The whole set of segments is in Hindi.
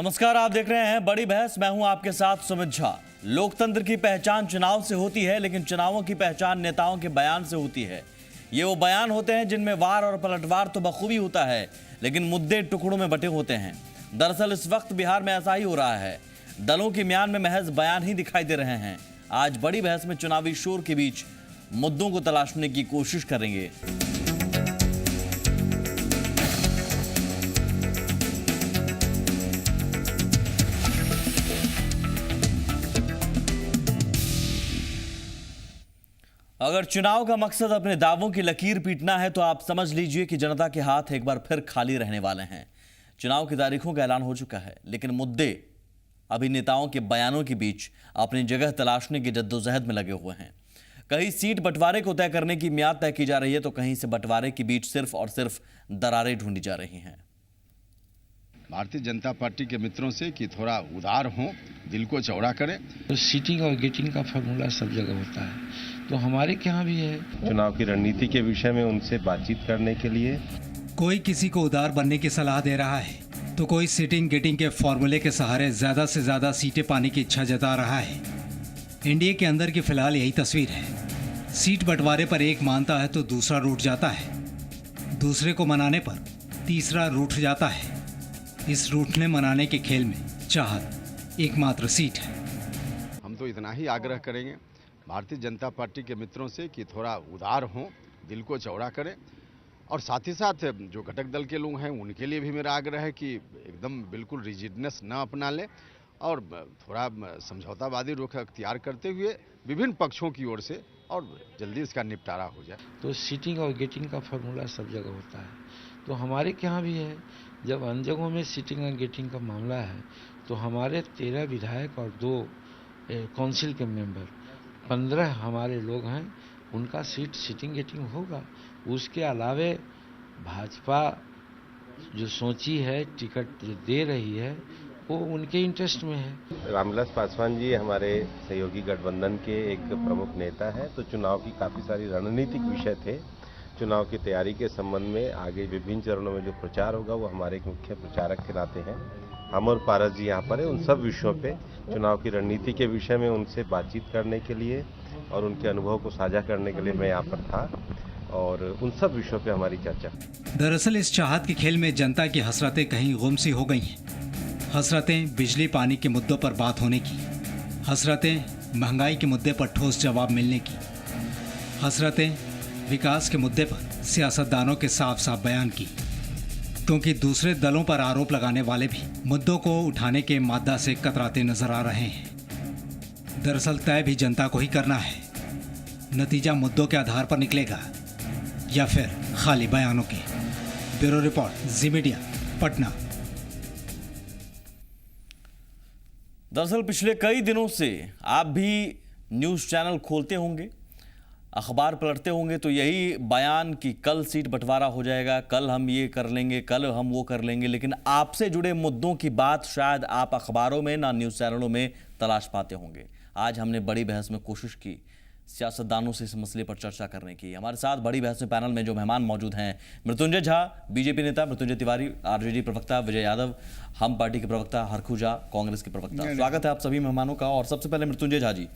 नमस्कार, आप देख रहे हैं बड़ी बहस। मैं हूं आपके साथ सुमित झा। लोकतंत्र की पहचान चुनाव से होती है, लेकिन चुनावों की पहचान नेताओं के बयान से होती है। ये वो बयान होते हैं जिनमें वार और पलटवार तो बखूबी होता है, लेकिन मुद्दे टुकड़ों में बंटे होते हैं। दरअसल इस वक्त बिहार में ऐसा ही हो रहा है। दलों के म्यान में महज बयान ही दिखाई दे रहे हैं। आज बड़ी बहस में चुनावी शोर के बीच मुद्दों को तलाशने की कोशिश करेंगे। अगर चुनाव का मकसद अपने दावों की लकीर पीटना है तो आप समझ लीजिए कि जनता के हाथ एक बार फिर खाली रहने वाले हैं। चुनाव की तारीखों का ऐलान हो चुका है, लेकिन मुद्दे अभी नेताओं के बयानों के बीच अपनी जगह तलाशने की जद्दोजहद में लगे हुए हैं। कहीं सीट बंटवारे को तय करने की मियाद तय की जा रही है, तो कहीं से बंटवारे के बीच सिर्फ और सिर्फ दरारें ढूंढी जा रही हैं। भारतीय जनता पार्टी के मित्रों से कि थोड़ा उदार हों, दिल को चौड़ा करें। तो सीटिंग और गेटिंग का फार्मूला सब जगह होता है, तो हमारे यहाँ भी है। चुनाव की रणनीति के विषय में उनसे बातचीत करने के लिए कोई किसी को उदार बनने की सलाह दे रहा है, तो कोई सीटिंग गेटिंग के फॉर्मूले के सहारे ज्यादा से ज्यादा सीटें पाने की इच्छा जता रहा है। एनडीए के अंदर की फिलहाल यही तस्वीर है। सीट बंटवारे पर एक मानता है तो दूसरा रूठ जाता है, दूसरे को मनाने पर तीसरा रूठ जाता है। इस रूठने मनाने के खेल में चाहत एकमात्र सीट है। हम तो इतना ही आग्रह करेंगे भारतीय जनता पार्टी के मित्रों से कि थोड़ा उदार हों, दिल को चौड़ा करें, और साथ ही साथ जो घटक दल के लोग हैं उनके लिए भी मेरा आग्रह है कि एकदम बिल्कुल रिजिडनेस न अपना लें और थोड़ा समझौतावादी रुख अख्तियार करते हुए विभिन्न पक्षों की ओर से और जल्दी इसका निपटारा हो जाए। तो सीटिंग और गेटिंग का फार्मूला सब जगह होता है, तो हमारे यहाँ भी है। जब अन्य जगहों में सीटिंग और गेटिंग का मामला है, तो हमारे 13 विधायक और 2 काउंसिल के मेंबर, 15 हमारे लोग हैं, उनका सीट सीटिंग गेटिंग होगा। उसके अलावे भाजपा जो सोची है, टिकट जो दे रही है, वो उनके इंटरेस्ट में है। रामविलास पासवान जी हमारे सहयोगी गठबंधन के एक प्रमुख नेता है, तो चुनाव की काफ़ी सारी रणनीतिक विषय थे। चुनाव की तैयारी के संबंध में आगे विभिन्न चरणों में जो प्रचार होगा वो हमारे एक मुख्य प्रचारक के नाते हैं। हम और पारस जी यहाँ पर है। उन सब विषयों पे, चुनाव की रणनीति के विषय में उनसे बातचीत करने के लिए और उनके अनुभव को साझा करने के लिए मैं यहाँ पर था, और उन सब विषयों पे हमारी चर्चा। दरअसल इस चाहत के खेल में जनता की हसरतें कहीं गुमसी हो गई हैं। हसरतें बिजली पानी के मुद्दों पर बात होने की, हसरतें महंगाई के मुद्दे पर ठोस जवाब मिलने की, हसरतें विकास के मुद्दे पर सियासतदानों के साफ साफ बयान की। क्योंकि दूसरे दलों पर आरोप लगाने वाले भी मुद्दों को उठाने के मादा से कतराते नजर आ रहे हैं। दरअसल तय भी जनता को ही करना है। नतीजा मुद्दों के आधार पर निकलेगा या फिर खाली बयानों के। ब्यूरो रिपोर्ट, जी मीडिया, पटना। दरअसल पिछले कई दिनों से आप भी न्यूज़ चैनल खोलते होंगे, अखबार पलटते होंगे, तो यही बयान कि कल सीट बंटवारा हो जाएगा, कल हम ये कर लेंगे, कल हम वो कर लेंगे, लेकिन आपसे जुड़े मुद्दों की बात शायद आप अखबारों में ना न्यूज़ चैनलों में तलाश पाते होंगे। आज हमने बड़ी बहस में कोशिश की सियासतदानों से इस मसले पर चर्चा करने की। हमारे साथ बड़ी बहस में पैनल में जो मेहमान मौजूद हैं, मृत्युंजय झा बीजेपी नेता, मृत्युंजय तिवारी आरजेडी प्रवक्ता, विजय यादव हम पार्टी के प्रवक्ता, हरखू झा कांग्रेस के प्रवक्ता। स्वागत है आप सभी मेहमानों का। और सबसे पहले मृत्युंजय झा जी,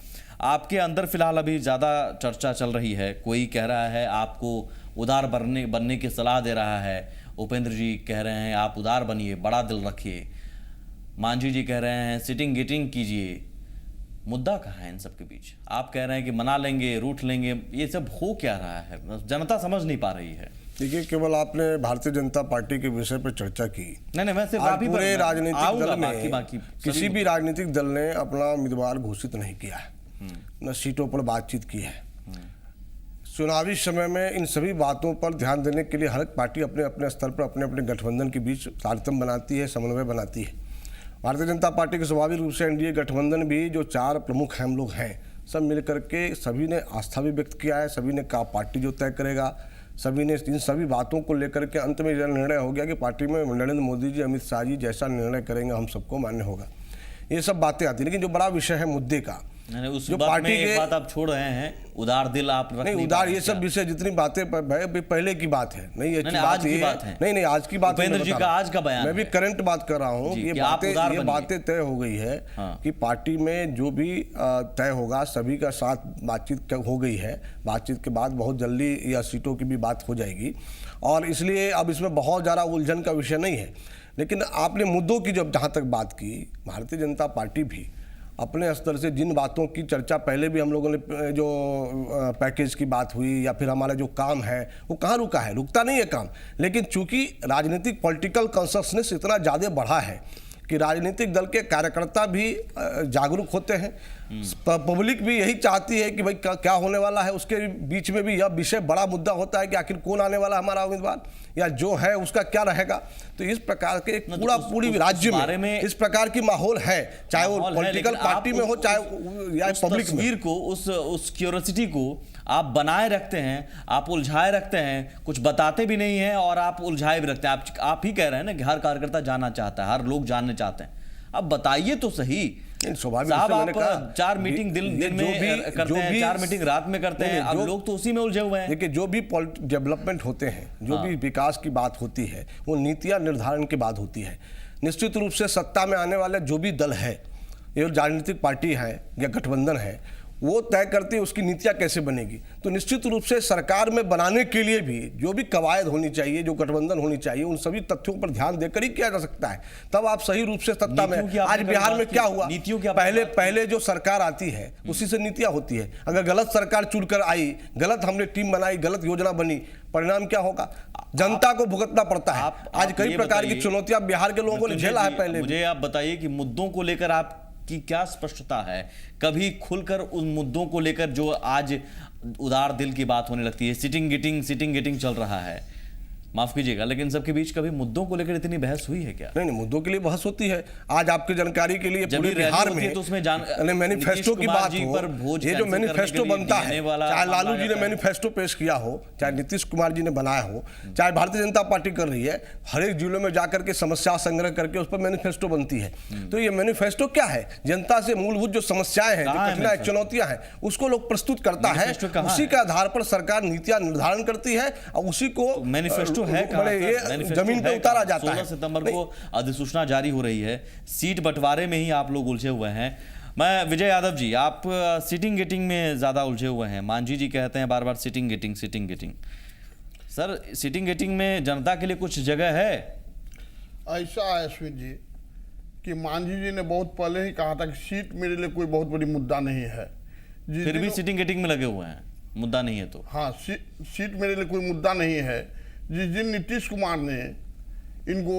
आपके अंदर फिलहाल अभी ज़्यादा चर्चा चल रही है। कोई कह रहा है आपको उदार बनने की सलाह दे रहा है, उपेंद्र जी कह रहे हैं आप उदार बनिए, बड़ा दिल रखिए, मांझी जी कह रहे हैं सिटिंग गेटिंग कीजिए। मुद्दा कहाँ है इन सब के बीच? आप कह रहे हैं कि मना लेंगे, रूठ लेंगे, ये सब हो क्या रहा है? जनता समझ नहीं पा रही है। देखिए, केवल आपने भारतीय जनता पार्टी के विषय पर चर्चा की। नहीं, मैं सिर्फ आज पूरे राजनीतिक दल में बाकी किसी भी राजनीतिक दल ने अपना उम्मीदवार घोषित नहीं किया है, न सीटों पर बातचीत की है। चुनावी समय में इन सभी बातों पर ध्यान देने के लिए हर एक पार्टी अपने अपने स्तर पर अपने अपने गठबंधन के बीच तारतम्य बनाती है, समन्वय बनाती है। भारतीय जनता पार्टी के स्वाभाविक रूप से एनडीए गठबंधन भी जो 4 प्रमुख हम लोग हैं, सब मिलकर के सभी ने आस्था भी व्यक्त किया है। सभी ने कहा पार्टी जो तय करेगा, सभी ने इन सभी बातों को लेकर के अंत में यह निर्णय हो गया कि पार्टी में नरेंद्र मोदी जी, अमित शाह जी जैसा निर्णय करेंगे हम सबको मान्य होगा। ये सब बातें आती हैं, लेकिन जो बड़ा विषय है मुद्दे का, नहीं, उस जो बात पार्टी में एक के बात आप छोड़ रहे हैं, उदार दिल आप रख नहीं नहीं उदार पा ये रहे सब क्या? विषय जितनी बातें पहले की बात है, नहीं ये नहीं, आज बात की ये बात है। नहीं आज की बात उपेंद्र मैं जी बता का रहा हूं। आज का बयान मैं भी है। करंट बात कर रहा हूँ जी, कि कि आप उदार ये बनिए। बातें तय हो गई है हाँ। कि पार्टी में जो भी तय होगा सभी का साथ बातचीत हो गई है। बातचीत के बाद बहुत जल्दी यह सीटों की भी बात हो जाएगी और इसलिए अब इसमें बहुत ज़्यादा उलझन का विषय नहीं है। लेकिन आपने मुद्दों की जब जहाँ तक बात की, भारतीय जनता पार्टी भी अपने स्तर से जिन बातों की चर्चा पहले भी हम लोगों ने जो पैकेज की बात हुई या फिर हमारा जो काम है वो कहाँ रुका है, रुकता नहीं है काम। लेकिन चूंकि राजनीतिक पॉलिटिकल कॉन्शसनेस इतना ज़्यादा बढ़ा है कि राजनीतिक दल के कार्यकर्ता भी जागरूक होते हैं, पब्लिक भी यही चाहती है कि भाई क्या होने वाला है। उसके बीच में भी यह विषय बड़ा मुद्दा होता है कि आखिर कौन आने वाला हमारा उम्मीदवार या जो है उसका क्या रहेगा। तो इस प्रकार के पूरी राज्य में इस प्रकार की माहौल है, चाहे वो पॉलिटिकल पार्टी में हो चाहे या पब्लिक में। तस्वीर को उस क्यूरियोसिटी को आप बनाए रखते हैं, आप उलझाए रखते हैं, कुछ बताते भी नहीं हैं और आप उलझाए भी रखते हैं। आप ही कह रहे हैं ना कि हर कार्यकर्ता जानना चाहता है, हर लोग जानना चाहते हैं। अब बताइए तो सही स्वाभाविक साहब, मैंने कहा 4 मीटिंग दिन में करते हैं, 4 मीटिंग रात में करते हैं। अब लोग तो उसी में उलझे हुए हैं। देखिए जो भी डेवलपमेंट होते हैं, जो भी विकास की बात होती है वो नीतियां निर्धारण के बाद होती है। निश्चित रूप से सत्ता में आने वाले जो भी दल है, ये राजनीतिक पार्टी है या गठबंधन है, वो तय करती है उसकी नीतियां कैसे बनेगी। तो निश्चित रूप से सरकार में बनाने के लिए भी जो भी कवायद होनी चाहिए, जो गठबंधन होनी चाहिए, उन सभी तथ्यों पर ध्यान देकर ही किया जा सकता है। तब आप सही रूप से सत्ता में। आज बिहार में क्या हुआ, नीतियों की पहले जो सरकार आती है उसी से नीतियां होती है। अगर गलत सरकार चुनकर आई, गलत हमने टीम बनाई, गलत योजना बनी, परिणाम क्या होगा, जनता को भुगतना पड़ता है। आज कई प्रकार की चुनौतियां बिहार के लोगों ने झेला है पहले। मुझे आप बताइए कि मुद्दों को लेकर आप की क्या स्पष्टता है, कभी खुलकर उन मुद्दों को लेकर जो आज उदार दिल की बात होने लगती है, सिटिंग गेटिंग चल रहा है, माफ कीजिएगा, लेकिन सबके बीच कभी मुद्दों को लेकर इतनी बहस हुई है क्या? नहीं, मुद्दों के लिए बहस होती है। आज आपकी जानकारी के लिए पूरे बिहार में तो उसमें मैनिफेस्टो की बात हो, ये जो मैनिफेस्टो बनता है, चाहे लालू जी ने मैनिफेस्टो पेश किया हो, चाहे नीतीश कुमार जी ने बनाया हो, चाहे भारतीय जनता पार्टी कर रही है, हर एक जिलों में जाकर के समस्या संग्रह करके उस पर मैनिफेस्टो बनती है। तो ये मैनिफेस्टो क्या है, जनता से मूलभूत जो समस्याएं हैं, जो कठिनाई चुनौतियां हैं, उसको लोग प्रस्तुत करता है, उसी के आधार पर सरकार नीतियां निर्धारण करती है और उसी को मैनिफेस्टो है, जमीन पे उतारा जाता है। 16 सितंबर को अधिसूचना जारी हो रही है, सीट बंटवारे में ही आप लोग उलझे हुए हैं। मैं विजय यादव जी, आप सिटिंग गेटिंग में ज्यादा उलझे हुए हैं। मांझी जी कहते हैं बार बार sitting getting. Sir, sitting getting में जनता के लिए कुछ जगह है? ऐसा है अश्विन जी कि मांझी जी ने बहुत पहले ही कहा था कि सीट मेरे लिए कोई बहुत बड़ी मुद्दा नहीं है। फिर भी सिटिंग गेटिंग में लगे हुए हैं, मुद्दा नहीं है तो? हाँ, सीट मेरे लिए कोई मुद्दा नहीं है। जिस दिन नीतीश कुमार ने इनको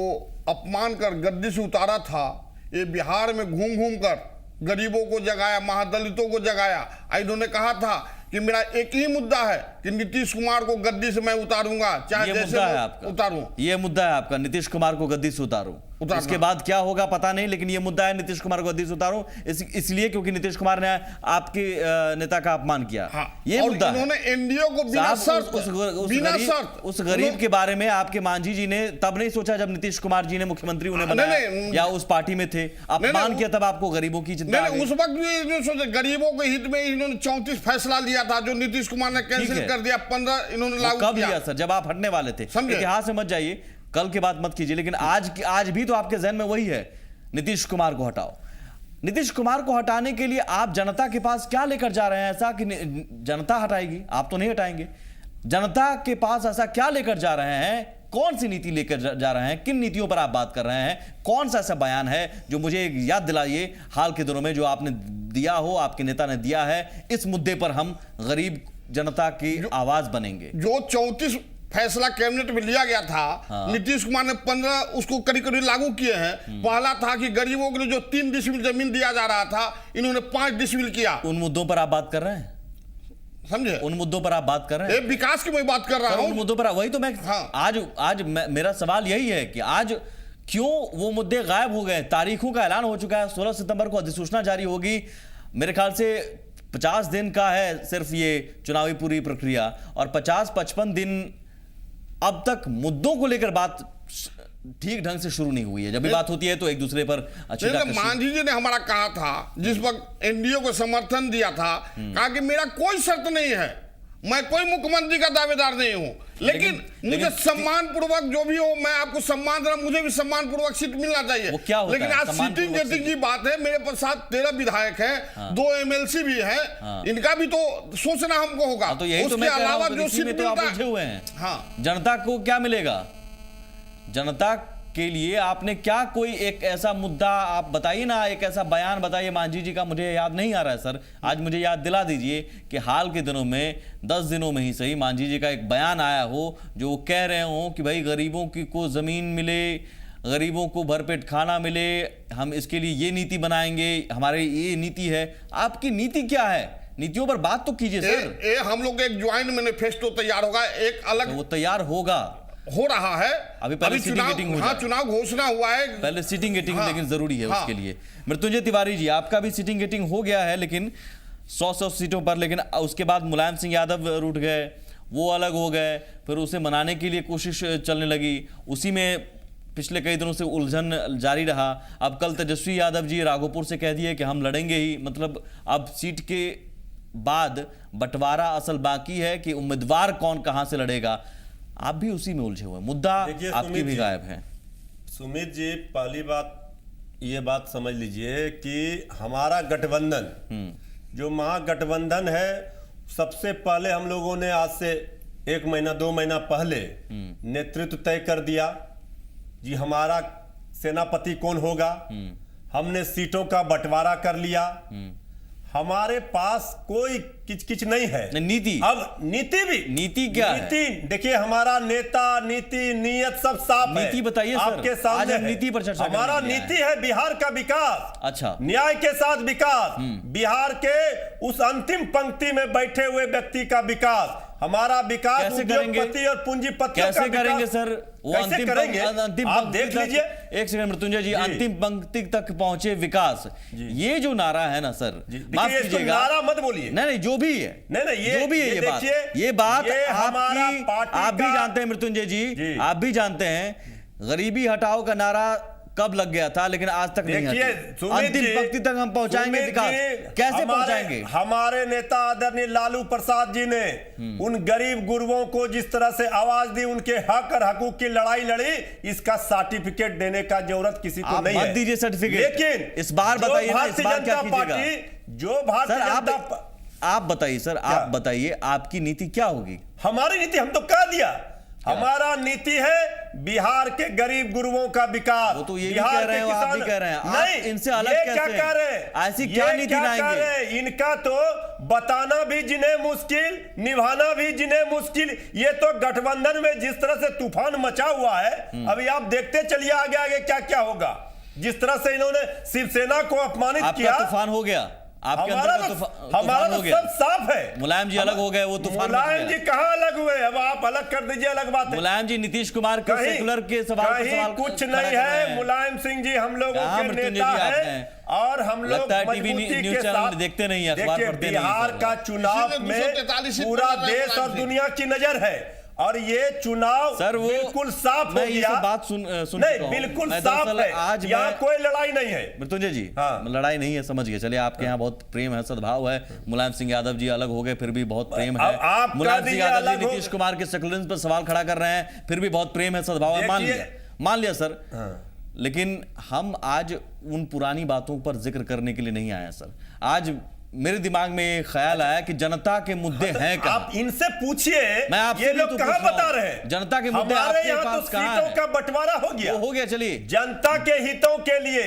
अपमान कर गद्दी से उतारा था, ये बिहार में घूम कर गरीबों को जगाया, महादलितों को जगाया। इन्होंने कहा था कि मेरा एक ही मुद्दा है कि नीतीश कुमार को गद्दी से मैं उतारूंगा, चाहे जैसे उतारूं। ये मुद्दा है आपका, नीतीश कुमार को गद्दी से उतारूं। उसके बाद क्या होगा पता नहीं, लेकिन ये मुद्दा है नीतीश कुमार को गद्दी से उतारूं, इसलिए क्योंकि नीतीश कुमार ने आपके नेता का अपमान किया। हाँ, ये मुद्दा इन्होंने एनडीए को बिना शर्त उस गरीब के बारे में आपके मांझी जी ने तब नहीं सोचा जब नीतीश कुमार जी ने मुख्यमंत्री उन्हें बनाया या उस पार्टी में थे, अपमान किया, तब आपको गरीबों की चिंता? उस वक्त भी सोचा, गरीबों के हित में इन्होंने 34 फैसला लिया था जो नीतीश कुमार ने कैंसिल कर दिया, 15 इन्होंने लागू किया। कब लिया सर? जब आप हटने वाले थे। इतिहास में मत जाइए, कल की बात मत कीजिए, लेकिन आज भी तो आपके जहन में वही है, नीतीश कुमार को हटाओ। नीतीश कुमार को हटाने के लिए आप जनता के पास क्या लेकर जा रहे हैं ऐसा कि जनता हटाएगी? आप तो नहीं हटाएंगे। जनता के पास ऐसा क्या लेकर जा रहे हैं, कौन सी नीति लेकर जा रहे हैं, किन नीतियों पर आप बात कर रहे हैं, कौन सा ऐसा बयान है जो मुझे याद दिलाइए हाल के दिनों में जो आपने दिया हो, आपके नेता ने दिया है, इस मुद्दे पर हम गरीब जनता की आवाज बनेंगे। जो 34 फैसला कैबिनेट में लिया गया था, हाँ। नीतीश कुमार ने 15 उसको करीब लागू किए हैं। पहला था कि गरीबों के लिए जो 3 डिसमिल जमीन दिया जा रहा था, इन्होंने 5 डिसमिल किया। उन मुद्दों पर आप बात कर रहे हैं, समझे? उन मुद्दों पर आप बात कर रहे हैं, विकास की मैं बात कर रहा हूं। उन मुद्दों पर वही तो मैं आज मेरा सवाल यही है कि आज क्यों वो मुद्दे गायब हो गए? तारीखों का ऐलान हो चुका है, 16 सितंबर को अधिसूचना जारी होगी। मेरे ख्याल से 50 दिन का है सिर्फ ये चुनावी पूरी प्रक्रिया, और 50-55 दिन अब तक मुद्दों को लेकर बात ठीक ढंग से शुरू नहीं हुई है। जब भी बात होती है तो एक दूसरे पर जैसे मांझी जी ने हमारा कहा था, जिस वक्त एनडीए को समर्थन दिया था, कहा कि मेरा कोई शर्त नहीं है, मैं कोई मुख्यमंत्री का दावेदार नहीं हूं, लेकिन मुझे सम्मान पूर्वक जो भी हो, मैं आपको सम्मान दे रहा, मुझे भी सम्मान पूर्वक सीट मिलना चाहिए। वो क्या होता लेकिन है? आज सीटिंग गेटिंग की बात है। मेरे पास 13 विधायक हैं, 2 एमएलसी भी हैं, इनका भी तो सोचना हमको होगा। तो यही तो मैं कह रहा हूं, जो सीट में तो आप उलझे हुए हैं। हाँ, जनता को क्या मिलेगा? जनता के लिए आपने क्या कोई एक ऐसा मुद्दा आप बताइए ना, एक ऐसा बयान बताइए। मांझी जी का मुझे याद नहीं आ रहा है सर, आज मुझे याद दिला दीजिए कि हाल के दिनों में 10 दिनों में ही सही मांझी जी का एक बयान आया हो जो वो कह रहे हो कि भाई गरीबों की को जमीन मिले, गरीबों को भरपेट खाना मिले, हम इसके लिए ये नीति बनाएंगे, हमारी ये नीति है। आपकी नीति क्या है? नीतियों पर बात तो कीजिए सर। हम लोग एक ज्वाइंट मैनिफेस्टो तैयार होगा, एक अलग तो वो तैयार होगा, हो रहा है। अभी पहले सीटिंग गेटिंग हो जाए। चुनाव घोषणा हुआ है, पहले सीटिंग गेटिंग लेकिन जरूरी है उसके लिए। मृत्युंजय तिवारी जी, आपका भी सीटिंग गेटिंग हो गया है लेकिन 100 सीटों पर, लेकिन उसके बाद मुलायम सिंह यादव रूठ गए, वो अलग हो गए, फिर उसे मनाने के लिए कोशिश चलने लगी, उसी में पिछले कई दिनों से उलझन जारी रहा। अब कल तेजस्वी यादव जी राघोपुर से कह दिए कि हम लड़ेंगे ही, मतलब अब सीट के बाद बंटवारा असल बाकी है कि उम्मीदवार कौन कहां से लड़ेगा। आप भी उसी में उलझे हुए, मुद्दा आपकी भी गायब है। सुमित जी, पहली बात ये बात समझ लीजिए कि हमारा गठबंधन जो महागठबंधन है, सबसे पहले हम लोगों ने आज से 1 महीना 2 महीना पहले नेतृत्व तय कर दिया जी, हमारा सेनापति कौन होगा। हमने सीटों का बंटवारा कर लिया, हमारे पास कोई किचकिच नहीं है। नीति, अब नीति क्या है? नीति देखिए, हमारा नेता, नीति, नियत सब साफ है। नीति बताइए सर, आपके सामने आज हम नीति पर चर्चा करेंगे। हमारा नीति है बिहार का विकास, अच्छा, न्याय के साथ विकास, बिहार के उस अंतिम पंक्ति में बैठे हुए व्यक्ति का विकास, हमारा विकास उद्योगपति और पूंजीपतियों का कैसे करेंगे सर? वो अंतिम आप देख लीजिए। एक सेकंड मृत्युंजय जी, अंतिम पंक्ति तक पहुंचे विकास, ये जो नारा है ना सर, माफ कीजिएगा, नारा मत बोलिए। नहीं, जो भी है, नहीं, जो भी है, ये बात आपकी, आप भी जानते हैं मृत्युंजय जी, आप भी जानते हैं, गरीबी हटाओ का नारा कब लग गया था, लेकिन आज तक नहीं हटी। अंतिम पंक्ति तक हम पहुंचाएंगे विकास, कैसे पहुंचाएंगे? हमारे नेता आदरणीय लालू प्रसाद जी ने उन गरीब गुरबों को जिस तरह से आवाज दी, उनके हक और हकूक की लड़ाई लड़ी, इसका सर्टिफिकेट देने का जरूरत किसी को नहीं है। मत दीजिए सर्टिफिकेट, लेकिन इस बार बताइए ना, इस बार क्या कीजिएगा? जो भारतीय जनता, आप बताइए सर, आप बताइए आपकी नीति क्या होगी? हमारी नीति हम तो कह दिया, हमारा नीति है बिहार के गरीब गुरुओं का विकास। वो तो ये भी कह रहे हैं, आप भी कह रहे हैं, नहीं, इनसे अलग कैसे? क्या कह रहे हैं? ऐसी क्या नीति लाएंगे? इनका तो बताना भी जिन्हें मुश्किल, निभाना भी जिन्हें मुश्किल। ये तो गठबंधन में जिस तरह से तूफान मचा हुआ है, अभी आप देखते चलिए आगे आगे क्या क्या होगा। जिस तरह से इन्होंने शिवसेना को अपमानित किया, तूफान हो गया आपके अंदर, हमारा तो सब साफ है। मुलायम जी अलग हो गए, वो तूफान मुलायम जी कहां अलग हुए? अब आप अलग कर दीजिए, अलग बात है। मुलायम जी नीतीश कुमार के सेकुलर के सवाल कुछ नहीं है। मुलायम सिंह जी हम लोगों के नेता हैं और हम लोग मजबूती के साथ देखते नहीं है, अखबार पढ़ते नहीं। बिहार का चुनाव में पूरा देश और दुनिया की नजर है और ये चुनाव सर वो बिल्कुल साफ हो गया। बात सुन नहीं, बिल्कुल साफ है, आज यहाँ कोई लड़ाई नहीं है। मृत्युंजय जी, हाँ, लड़ाई नहीं है, समझ गए। चलिए, आपके यहाँ बहुत प्रेम है, सद्भाव है। मुलायम सिंह यादव जी अलग हो गए, फिर भी बहुत प्रेम है। मुलायम सिंह यादव जी नीतीश कुमार के सेकुलरिज्म पर सवाल खड़ा कर रहे हैं, फिर भी बहुत प्रेम है, सद्भाव है, मान लिया सर। लेकिन हम आज उन पुरानी बातों पर जिक्र करने के लिए नहीं आए सर। आज मेरे दिमाग में ख्याल आया कि जनता के मुद्दे हैं कहां? आप इनसे पूछिए, मैं आपसे ये लोग कहां बता रहे हैं? जनता के मुद्दे आपके पास कहां हैं? सीटों का बंटवारा हो गया, हो गया। चलिए, जनता के हितों के लिए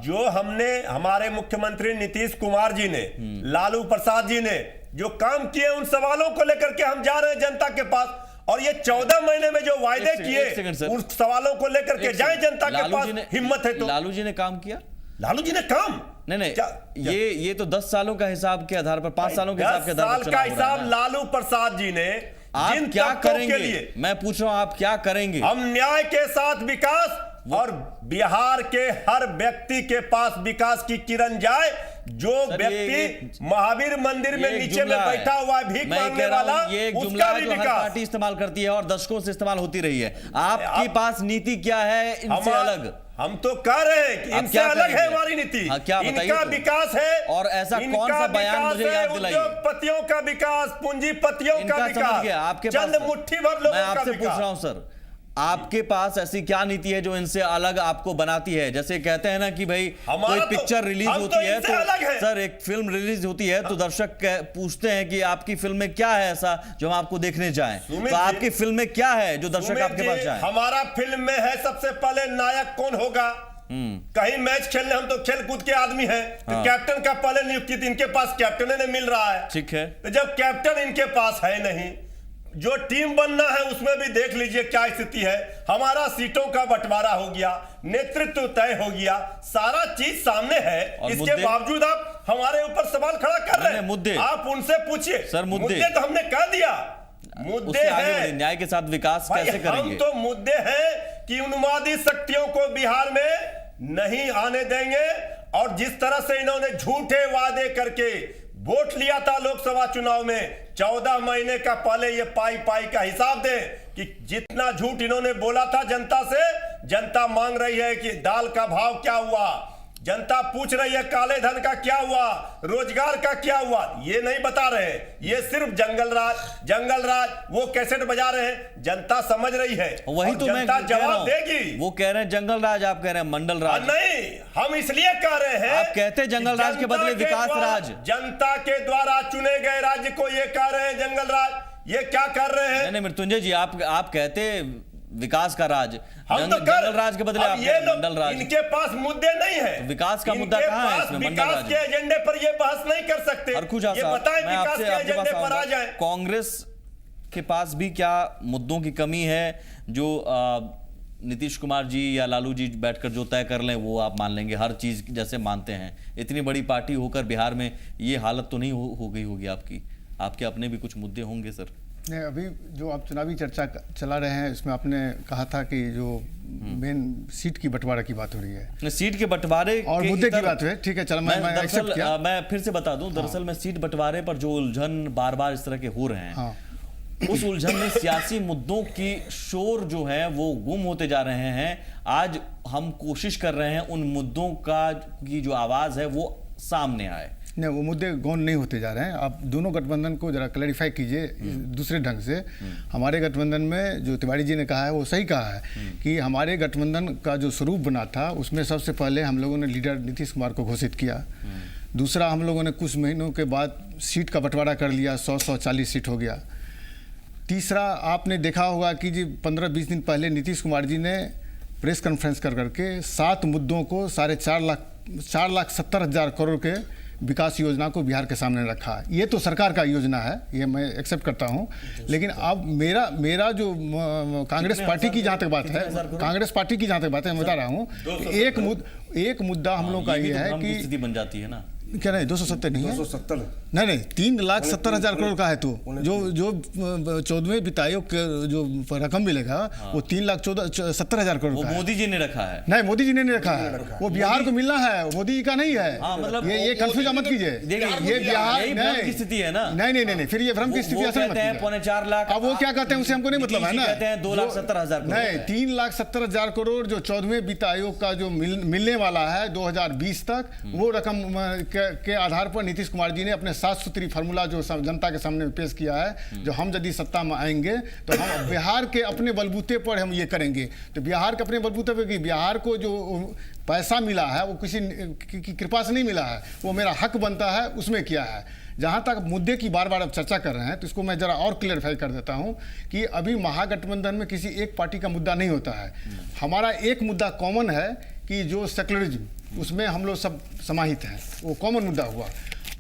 जो हमने, हमारे मुख्यमंत्री नीतीश कुमार जी ने, लालू प्रसाद जी ने जो काम किए, उन सवालों को लेकर के हम जा रहे हैं जनता के पास। और ये 14 महीने में जो वायदे किए, उन सवालों को लेकर के जाए जनता के पास, हिम्मत है तो। लालू जी ने काम किया, लालू जी ने काम नहीं, ये तो 10 सालों का हिसाब के आधार पर, 5 सालों के हिसाब के आधार पर, 10 साल का हिसाब लालू प्रसाद जी ने। आप क्या करेंगे? मैं पूछ रहा हूं, आप क्या करेंगे? हम न्याय के साथ विकास और बिहार के हर व्यक्ति के पास विकास की किरण जाए। जो व्यक्ति महावीर मंदिर में नीचे में बैठा हुआ है भीख मांगने वाला, ये एक जुमला उसका है भी जो हर विकास पार्टी इस्तेमाल करती है और दशकों से इस्तेमाल होती रही है। आपके पास नीति क्या है इनसे अलग? हम तो कह रहे हैं कि इनसे अलग है हमारी नीति। हाँ, क्या बताइए इनका तो? विकास है। और ऐसा कौन सा बयान मुझे याद दिलाइए? उद्योगपतियों का विकास, पूंजीपतियों का समझ विकास, गया, आपके चंद पास मुट्ठी भर लोगों मैं का आपसे पूछ विकास। रहा हूं सर, आपके पास ऐसी क्या नीति है जो इनसे अलग आपको बनाती है? जैसे कहते हैं ना कि भाई कोई पिक्चर रिलीज होती है तो सर, एक फिल्म रिलीज होती है तो दर्शक पूछते हैं कि आपकी फिल्म में क्या है ऐसा जो हम आपको देखने जाएं। तो आपकी फिल्म में क्या है जो दर्शक आपके पास जाएं? हमारा फिल्म में है सबसे पहले नायक कौन होगा। कहीं मैच खेलने, हम तो खेल कूद के आदमी हैं, तो कैप्टन का पहले नियुक्ति इनके पास कैप्टन ने मिल रहा है। ठीक है, तो जब कैप्टन इनके पास है नहीं, जो टीम बनना है उसमें भी देख लीजिए क्या स्थिति है। हमारा सीटों का बंटवारा हो गया, नेतृत्व तय हो गया, सारा चीज सामने है, इसके बावजूद आप हमारे ऊपर सवाल खड़ा कर रहे हैं। मुद्दे आप उनसे पूछिए सर, मुद्दे तो हमने कह दिया। मुद्दे हैं न्याय के साथ विकास कैसे करेंगे? हम तो मुद्दे हैं कि उन्मादी शक्तियों को बिहार में नहीं आने देंगे। और जिस तरह से इन्होंने झूठे वादे करके वोट लिया था लोकसभा चुनाव में, 14 महीने का पहले ये पाई का हिसाब दें कि जितना झूठ इन्होंने बोला था जनता से, जनता मांग रही है कि दाल का भाव क्या हुआ, जनता पूछ रही है काले धन का क्या हुआ, रोजगार का क्या हुआ, ये नहीं बता रहे हैं। ये सिर्फ जंगल राज वो कैसेट बजा रहे हैं। जनता समझ रही है, वही तो जनता जवाब देगी। वो कह रहे हैं जंगल राज, आप कह रहे हैं मंडल राज। नहीं, हम इसलिए कह रहे हैं, आप कहते हैं जंगल राज के बदले विकास राज। जनता के द्वारा चुने गए राज्य को ये कह रहे हैं जंगल राज। ये क्या कर रहे हैं? नहीं मृत्युंजय जी, आप कहते विकास का राज, जंगल राज के बदले आप मंडल राज। इनके पास मुद्दे नहीं है। तो विकास का मुद्दा कहां है इसमें? विकास के एजेंडे पर ये बहस नहीं कर सकते। ये बताएं विकास के एजेंडे पर आ जाए। कांग्रेस के पास भी क्या मुद्दों की कमी है जो नीतीश कुमार जी या लालू जी बैठकर जो तय कर लें वो आप मान लेंगे, हर चीज जैसे मानते हैं? इतनी बड़ी पार्टी होकर बिहार में ये हालत तो नहीं हो गई होगी आपकी? आपके अपने भी कुछ मुद्दे होंगे सर? नहीं, अभी जो आप चुनावी चर्चा चला रहे हैं इसमें आपने कहा था कि जो मेन सीट की बंटवारा की बात हो रही है, सीट के बंटवारे और मुद्दे की बात है। ठीक है, चलो मैं एक्सेप्ट किया। मैं फिर से बता दूं, दरअसल मैं सीट बंटवारे पर जो उलझन बार बार इस तरह के हो रहे हैं, उस उलझन में सियासी मुद्दों की शोर जो है वो गुम होते जा रहे हैं। आज हम कोशिश कर रहे हैं उन मुद्दों की जो आवाज है वो सामने आए। नहीं, वो मुद्दे गौन नहीं होते जा रहे हैं। आप दोनों गठबंधन को जरा क्लैरिफाई कीजिए दूसरे ढंग से। हमारे गठबंधन में जो तिवारी जी ने कहा है वो सही कहा है कि हमारे गठबंधन का जो स्वरूप बना था उसमें सबसे पहले हम लोगों ने लीडर नीतीश कुमार को घोषित किया। दूसरा, हम लोगों ने कुछ महीनों के बाद सीट का बंटवारा कर लिया, 140 सीट हो गया। तीसरा, आपने देखा होगा कि जी 15-20 दिन पहले नीतीश कुमार जी ने प्रेस कॉन्फ्रेंस कर करके 7 मुद्दों को 4,70,000 करोड़ के विकास योजना को बिहार के सामने रखा है। ये तो सरकार का योजना है, ये मैं एक्सेप्ट करता हूँ। लेकिन अब मेरा जो कांग्रेस पार्टी की जहाँ तक बात है, कांग्रेस पार्टी की जहाँ तक बात है, मैं बता रहा हूँ, एक मुद्दा हम लोग का ये है कि स्थिति बन जाती है ना। क्या नहीं, 270 नहीं है, 270 नहीं 3,70,000 करोड़ का है। तो जो 14वें वित्त आयोग के जो रकम मिलेगा वो 3,70,000 करोड़ का है। मोदी जी ने रखा है? नहीं, मोदी जी ने नहीं रखा है, वो बिहार को मिलना है, मोदी जी का नहीं है। मतलब ये कंफ्यूज मत कीजिए, ये बिहार की स्थिति है ना। नहीं, फिर ये भ्रम की स्थिति असल मत कीजिए। 4 लाख, अब वो क्या कहते हैं उसे हमको नहीं मतलब है ना। 2,70,000 नहीं, 3,70,000 करोड़ जो 14वें वित्त आयोग का जो मिलने वाला है 2020 तक, वो रकम के आधार पर नीतीश कुमार जी ने अपने 7 सूत्री फार्मूला जो जनता के सामने पेश किया है, जो हम यदि सत्ता में आएंगे तो हम बिहार के अपने बलबूते पर हम ये करेंगे। तो बिहार के अपने बलबूते पर, बिहार को जो पैसा मिला है वो किसी की कृपा से नहीं मिला है, वो मेरा हक बनता है उसमें किया है। जहाँ तक मुद्दे की बार बार अब चर्चा कर रहे हैं तो इसको मैं जरा और क्लियरफाई कर देता हूँ कि अभी महागठबंधन में किसी एक पार्टी का मुद्दा नहीं होता है। हमारा एक मुद्दा कॉमन है कि जो सेक्युलरिज्म, उसमें हम लोग सब समाहित हैं, वो कॉमन मुद्दा हुआ।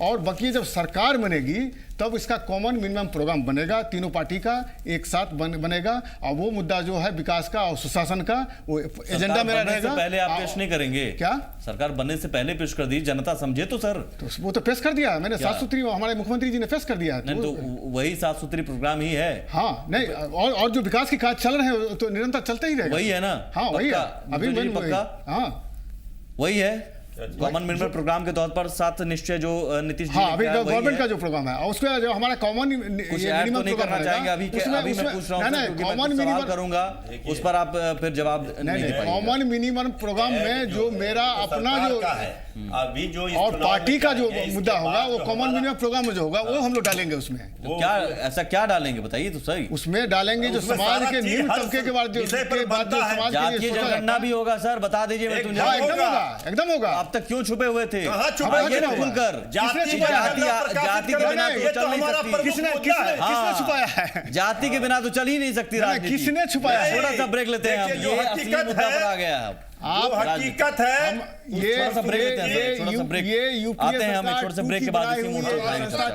और बाकी जब सरकार बनेगी तब इसका कॉमन मिनिमम प्रोग्राम बनेगा, तीनों पार्टी का एक साथ बनेगा, और वो मुद्दा जो है विकास का और सुशासन का वो एजेंडा मेरा रहेगा। पहले आप पेश नहीं करेंगे क्या? सरकार बनने से पहले पेश कर दी, जनता समझे तो सर। तो वो तो पेश कर दिया मैंने, 7 सूत्री हमारे मुख्यमंत्री जी ने पेश कर दिया है। नहीं तो वही 7 सूत्री प्रोग्राम ही है। हाँ नहीं, और जो विकास के कार्य चल रहे हैं तो निरंतर चलते ही रहेगा। वही है ना? हाँ वही है, अभी पक्का हाँ वही है। कॉमन मिनिमम प्रोग्राम के तौर पर 7 निश्चय जो नीतीश जी हाँ अभी गवर्नमेंट का जो प्रोग्राम है, और उसमें जो हमारा कॉमन कुछ ऐड तो नहीं करना चाहेंगे अभी मैं पूछ रहा हूँ, कॉमन मिनिमम करूंगा उस पर आप फिर जवाब नहीं दे पाएंगे। कॉमन मिनिमम प्रोग्राम में जो मेरा अपना जो अभी जो और पार्टी का जो मुद्दा होगा वो कॉमन मिनिमम प्रोग्राम में जो होगा वो हम लोग डालेंगे उसमें। तो क्या ऐसा क्या डालेंगे बताइए तो सही। उसमें डालेंगे जो समाज के निम्न तबके के बाद जो समाज जातीय जनगणना भी होगा सर, बता दीजिए। एकदम होगा। अब तक क्यों छुपे हुए थे? खुलकर जाति के बिना तो चल नहीं सकती। किसने छुपाया है? जाति के बिना तो चल ही नहीं सकती राजनीति। किसने छुपाया? थोड़ा सा ब्रेक लेते हैं हम, ये असली मुद्दा पर आ गया है। आप हकीकत है ये थोड़ा सा ब्रेक लेते हैं, थोड़ा सा ब्रेक आते हैं हम, एक छोटे से ब्रेक के बाद इसी मुद्दे पर उठाएंगे चर्चा।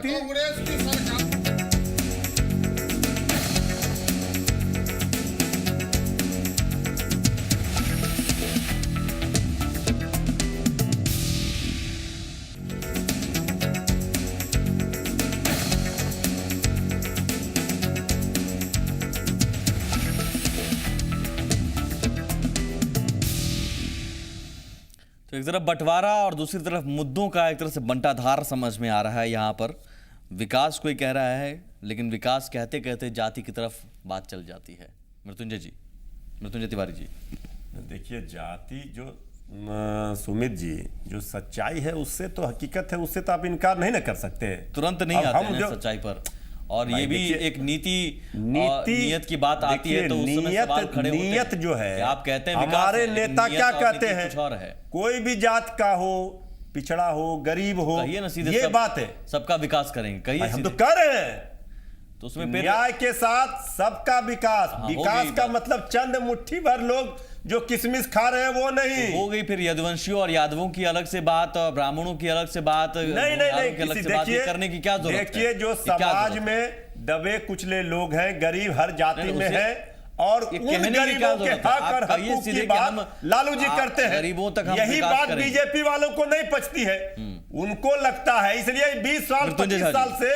तो एक तरफ बंटवारा और दूसरी तरफ मुद्दों का एक तरह से बंटाधार समझ में आ रहा है। यहाँ पर विकास कोई कह रहा है, लेकिन विकास कहते कहते जाति की तरफ बात चल जाती है। मृत्युंजय तिवारी जी, देखिए जाति जो सुमित जी जो सच्चाई है उससे तो हकीकत है, उससे तो आप इनकार नहीं ना कर सकते। तुरंत नहीं आते हैं सच्चाई पर, और ये भी एक नीयत की बात आती है तो उस समय सवाल खड़े होते हैं। नीयत जो है, आप कहते हैं हमारे नेता क्या कहते हैं, कुछ और है। कोई भी जात का हो, पिछड़ा हो, गरीब हो, ये बात है, सबका विकास करेंगे। कहिए हम तो कर रहे हैं, तो उसमें न्याय के साथ सबका विकास। विकास का मतलब चंद मुट्ठी भर लोग जो किशमिश खा रहे हैं वो नहीं। हो गई फिर यदुवंशियों और यादवों की अलग से बात, ब्राह्मणों की अलग से बात, नहीं देखिए करने की क्या जरूरत है? देखिए जो समाज में दबे कुचले लोग हैं, गरीब हर जाति में है, और उन गरीबों के हक और हकूक की बात लालू जी करते हैं। गरीबों तक यही बात बीजेपी वालों को नहीं पचती है, उनको लगता है, इसलिए 20 साल 25 साल से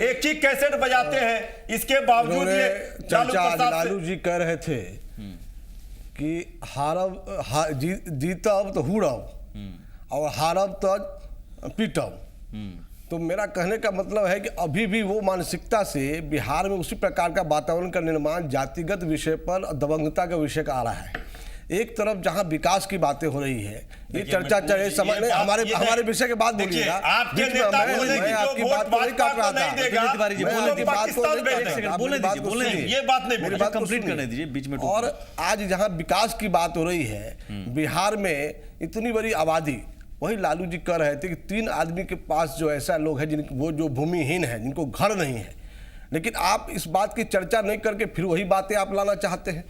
एक ही कैसेट बजाते हैं। इसके बावजूद लालू जी कह रहे थे कि हारब जीतब तो हुड़ब और हारब तो पीटब। तो मेरा कहने का मतलब है कि अभी भी वो मानसिकता से बिहार में उसी प्रकार का वातावरण का निर्माण जातिगत विषय पर दबंगता के विषय का आ रहा है। एक तरफ जहां विकास की बातें हो रही है, ये चर्चा चले समय हमारे विषय के बाद बोलिएगा। आपकी बात को नहीं काट रहा था, ये बात नहीं, मेरी बात कंप्लीट करने दीजिए बीच में। और आज जहां विकास की बात हो रही है बिहार में, इतनी बड़ी आबादी, वही लालू जी कह रहे थे कि 3 आदमी के पास जो ऐसा लोग हैं वो जो भूमिहीन है, जिनको घर नहीं है, लेकिन आप इस बात की चर्चा नहीं करके फिर वही बातें आप लाना चाहते हैं।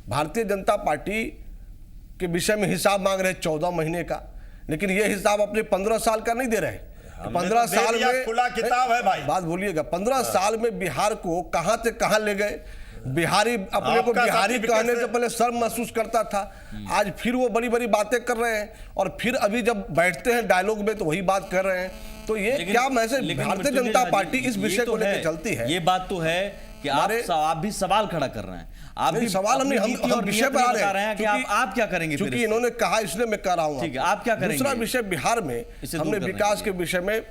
भारतीय जनता पार्टी के विषय में हिसाब मांग रहे 14 महीने का, लेकिन ये हिसाब अपने 15 साल का नहीं दे रहे। 15 साल में खुला किताब है भाई, बात बोलिएगा, 15 साल में बिहार को कहां से कहां ले गए। बिहारी अपने को बिहारी कहने से पहले शर्म महसूस करता था, आज फिर वो बड़ी बड़ी बातें कर रहे हैं, और फिर अभी जब बैठते हैं डायलॉग में तो वही बात कर रहे हैं। तो ये क्या मैसेज भारतीय जनता पार्टी इस विषय को लेकर चलती है? ये बात तो है कि आप भी सवाल खड़ा कर रहे हैं, आप भी सवाल हम विषय पर आ रहे हैं कि आप क्या करेंगे। क्योंकि इन्होंने कहा इसलिए मैं कह रहा हूं, ठीक है, आप क्या करेंगे? दूसरा विषय बिहार में हमने विकास के विषय में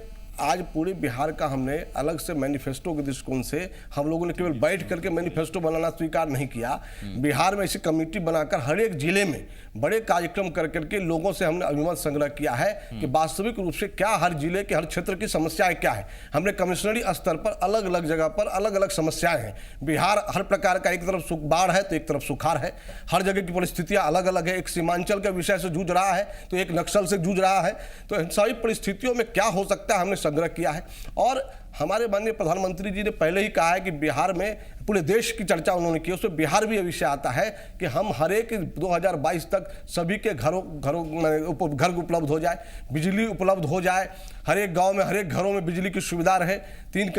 आज पूरे बिहार का हमने अलग से मैनिफेस्टो के दृष्टिकोण से हम लोगों ने केवल बैठ करके मैनिफेस्टो बनाना स्वीकार नहीं किया। बिहार में ऐसी कमेटी बनाकर हर एक जिले में बड़े कार्यक्रम कर करके लोगों से हमने अभिमत संग्रह किया है कि वास्तविक रूप से क्या हर जिले के हर क्षेत्र की समस्याएं क्या है। हमने कमिश्नरी स्तर पर अलग अलग जगह पर अलग अलग समस्याएं हैं। बिहार हर प्रकार का, एक तरफ बाढ़ है तो एक तरफ सुखाड़ है, हर जगह की परिस्थितियां अलग अलग है। एक सीमांचल के विषय से जूझ रहा है तो एक नक्सल से जूझ रहा है। तो इन सारी परिस्थितियों में क्या हो सकता है हमने संग्रह किया है। और हमारे माननीय प्रधानमंत्री जी ने पहले ही कहा है कि बिहार में पूरे देश की चर्चा उन्होंने की, उसमें बिहार भी ये विषय आता है कि हम हर एक 2022 तक सभी के घरों घर उपलब्ध हो जाए, बिजली उपलब्ध हो जाए, हर एक गांव में हर एक घरों में बिजली की सुविधा रहे।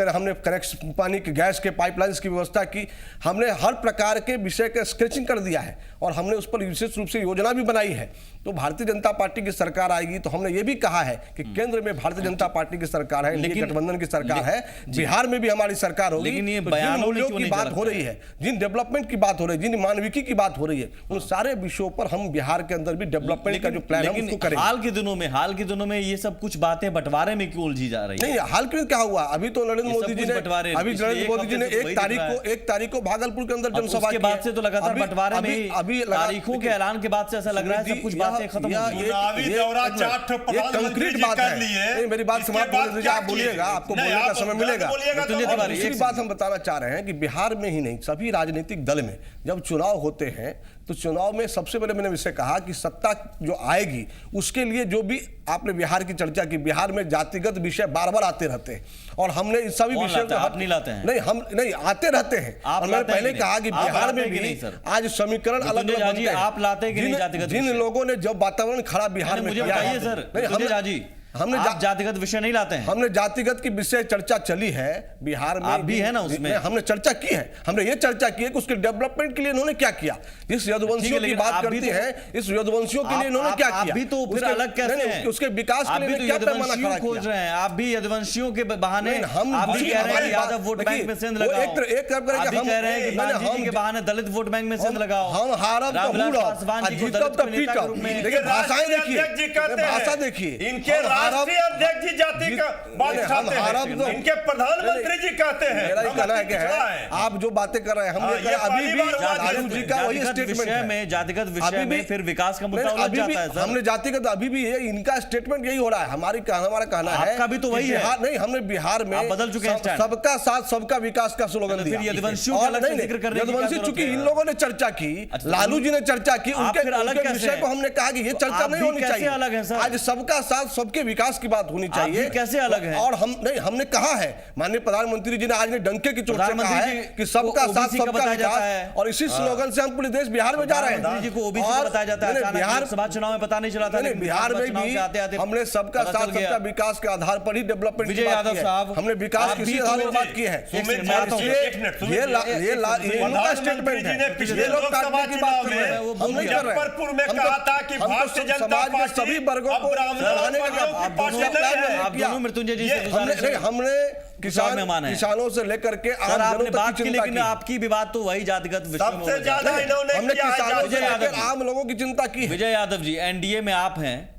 हमने कनेक्शन पानी के गैस के पाइपलाइंस की व्यवस्था की, हमने हर प्रकार के विषय का स्केचिंग कर दिया है और हमने उस पर विशेष रूप से योजना भी बनाई है। तो भारतीय जनता पार्टी की सरकार आएगी तो हमने ये भी कहा है कि केंद्र में भारतीय जनता पार्टी की सरकार है, लेकिन गठबंधन की सरकार है, बिहार में भी हमारी सरकार होगी। लेकिन ये तो बयानों जिन में मूल्यों क्यों की नहीं बात झलकता हो रही है, जिन डेवलपमेंट की बात हो रही है, जिन मानविकी की बात हो रही है, उन सारे विषयों पर हम बिहार के अंदर भी डेवलपमेंट का जो प्लान है उसको करेंगे। हाल के दिनों में ये सब कुछ बातें बंटवारे में क्यों उलझी जा रही है? नहीं, हाल के क्या हुआ, अभी तो नरेंद्र ये सब मोदी जी कुछ ने बंटवारे, अभी पिछले नरेंद्र एक मोदी जी ने हफ्ते से तो वही एक तारीख को भागलपुर के अंदर अब जनसभा उसके की बाद है। से तो लगातार बंटवारे में अभी तारीखों के ऐलान के बाद से ऐसा लग रहा है सब कुछ बातें खत्म हो गई। चुनावी दौरा चार ठो प्रधानमंत्री कंक्रीट जी बात कर है। लिए। नहीं, मेरी बात इसके समाप्त बाद होने दीजिए, क्या आप बोलिएगा, किए? आपको नहीं, बोलने का आप समय तुरंत मिलेगा। बोलिएगा तो तुल्य तिवारी, दूसरी बात हम बताना चाह रहे हैं कि बिहार में ही नहीं, सभी राजनीतिक दल में जब चुनाव होते हैं तो चुनाव में सबसे पहले मैंने इससे कहा कि सत्ता जो आएगी उसके लिए जो भी आपने बिहार की चर्चा की, बिहार में जातिगत विषय बार बार आते रहते हैं और हमने इन सभी कौन विषयों लाता है? आप नहीं लाते हैं? नहीं, हम नहीं आते रहते हैं। आप और मैंने लाते हैं पहले कि कहा नहीं? कि आप बिहार लाते में हैं कि भी नहीं, सर? आज समीकरण अलग मृत्युंजय अलग जी, बनते हैं। आप लाते हैं कि नहीं जातिगत जिन विषय? लोगों ने जब वातावरण खराब बिहार में मुझे किया बताइए है, सर, नहीं, मृत्युंजय जी, हमने आप जातिगत विषय नहीं लाते हैं? हमने जातिगत की विषय चर्चा चली है बिहार में, आप भी है ना उसमें? हमने चर्चा की है, हमने ये चर्चा की है कि उसके डेवलपमेंट के लिए इन्होंने क्या किया। इस यदुवंशियों की बात करती है, इस यदुवंशियों के लिए इन्होंने क्या किया। आप भी तो फिर अलग कैसे हैं? उसके विकास के लिए क्या पैमाना खड़ा खोज किया। रहे हैं आप भी यदुवंशियों के बहाने। हम आप भी कह रहे हैं कि यादव वोट बैंक में सेंध लगाओ, एक तरफ करें आप कि भी हम कह रहे हैं कि मांझी जी के बहाने दलित वोट बैंक में सेंध लगाओ। हम हारब तो रामविलास हूड़ब, पासवान जी को जीतब दलित तो के नेता के रूप पीटब। में। देखिए भाषाएं देखिए, राष्ट्रीय अध्यक्ष जी कहते हैं, भाषा देखिए, इनके राष्ट्रीय अध्यक्ष जी जाति का बात उठाते हैं, इनके प्रधानमंत्री जी कहते हैं मेरा ये हम कहना है अति कि पिछड़ा है, हैं। आप जो बातें कर रहे हैं, हम ये ये अभी पहली भी बार हुआ लालू जी का वही जातिगत स्टेटमेंट विषय है। में, जातिगत अभी विषय भी में फिर विकास का मुद्दा नहीं, उलझ अभी जाता भी है सर। हमने जातिगत अभी भी ये इनका स्टेटमेंट यही हो रहा है। हमारा कहना है आपका भी तो कि वही है। बिहार नहीं, हमने बिहार में आप बदल चुके हैं स्टैंड। सबका साथ सबका विकास का स्लोगन तो दिया। फिर यदुवंशियों का और अलग से नहीं, जिक्र करने की क्या यदुवंशी जरूरत चूंकि है? इन लोगों ने चर्चा की, अच्छा, लालू जी ने चर्चा की, आप फिर अलग उनके कैसे विषय हैं? को हमने कहा कि ये चर्चा आप नहीं भी होनी कैसे चाहिए। अलग हैं, सर? आज सबका साथ सबके विकास की बात होनी चाहिए। भी कैसे अलग हैं? और हम नहीं, हमने कहा है, माननीय प्रधानमंत्री जी ने आज ने डंके की चोट से कहा प्रधानमंत्री है जी कि सबका को साथ OBC का सबका बताया जाता विकास, है। और इसी स्लोगन से हम पूरे देश बिहार में जा रहे हैं। प्रधानमंत्री जी को ओबीसी और बताया जाता है। नहीं, अचानक बिहार लोकसभा चुनाव में पता नहीं चला था, नहीं, लेकिन बिहार में चुनाव भी के आते-आते हमने सबका पता साथ चल गया। सबका विकास के आधार पर ही डेवलपमेंट की विजय बात यादव की है। साहब, हमने विकास आप की भी आधार पर सुमित बात जी, की है। सुमित जी, इसलिए एक मिनट, सुमित ये जी, इनका स्टेटमेंट है, पिछले ये लोग लोकसभा काटने की बात चुनाव कर रहे हैं, में हम नहीं कर रहे हैं। मुजफ्फरपुर में हम तो- कहा था कि हम तो भारतीय जनता समाज में पार्टी सभी वर्गों अब को ब्राह्मणों लड़ाने का वर्गों की आप पार्टी दोनों नहीं है। आप दोनों मृत्युंजय जी से हमने गुजारिश है। किसान मेहमान हैं। किसानों से लेकर के सर आम आपने जनों तक बात की की, चिंता लेकिन की। आपकी भी बात तो वही जातिगत विषय में सबसे हो ज्यादा जाती है। इन्होंने हमने किया है किसानों से विजय यादव लेकर जी। आम लोगों की चिंता की है। विजय यादव जी, एनडीए में आप हैं,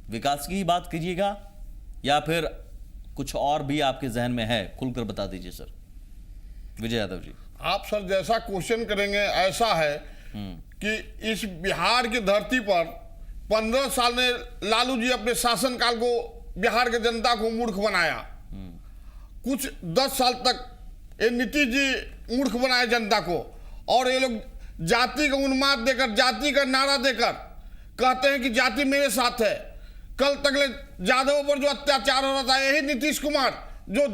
विकास की ही बात कीजिएगा या फिर कुछ और भी आपके जहन में है, खुलकर बता दीजिए सर। विजय यादव जी, आप सर जैसा क्वेश्चन करेंगे ऐसा है कि इस बिहार की धरती पर 15 साल में लालू जी अपने शासनकाल को बिहार की जनता को मूर्ख बनाया। कुछ 10 साल तक ये नीतीश जी मूर्ख बनाए जनता को, और ये लोग जाति का उन्माद देकर, जाति का नारा देकर कहते हैं कि जाति मेरे साथ है। कल तक यादवों पर जो अत्याचार हो रहा था, यही नीतीश कुमार जो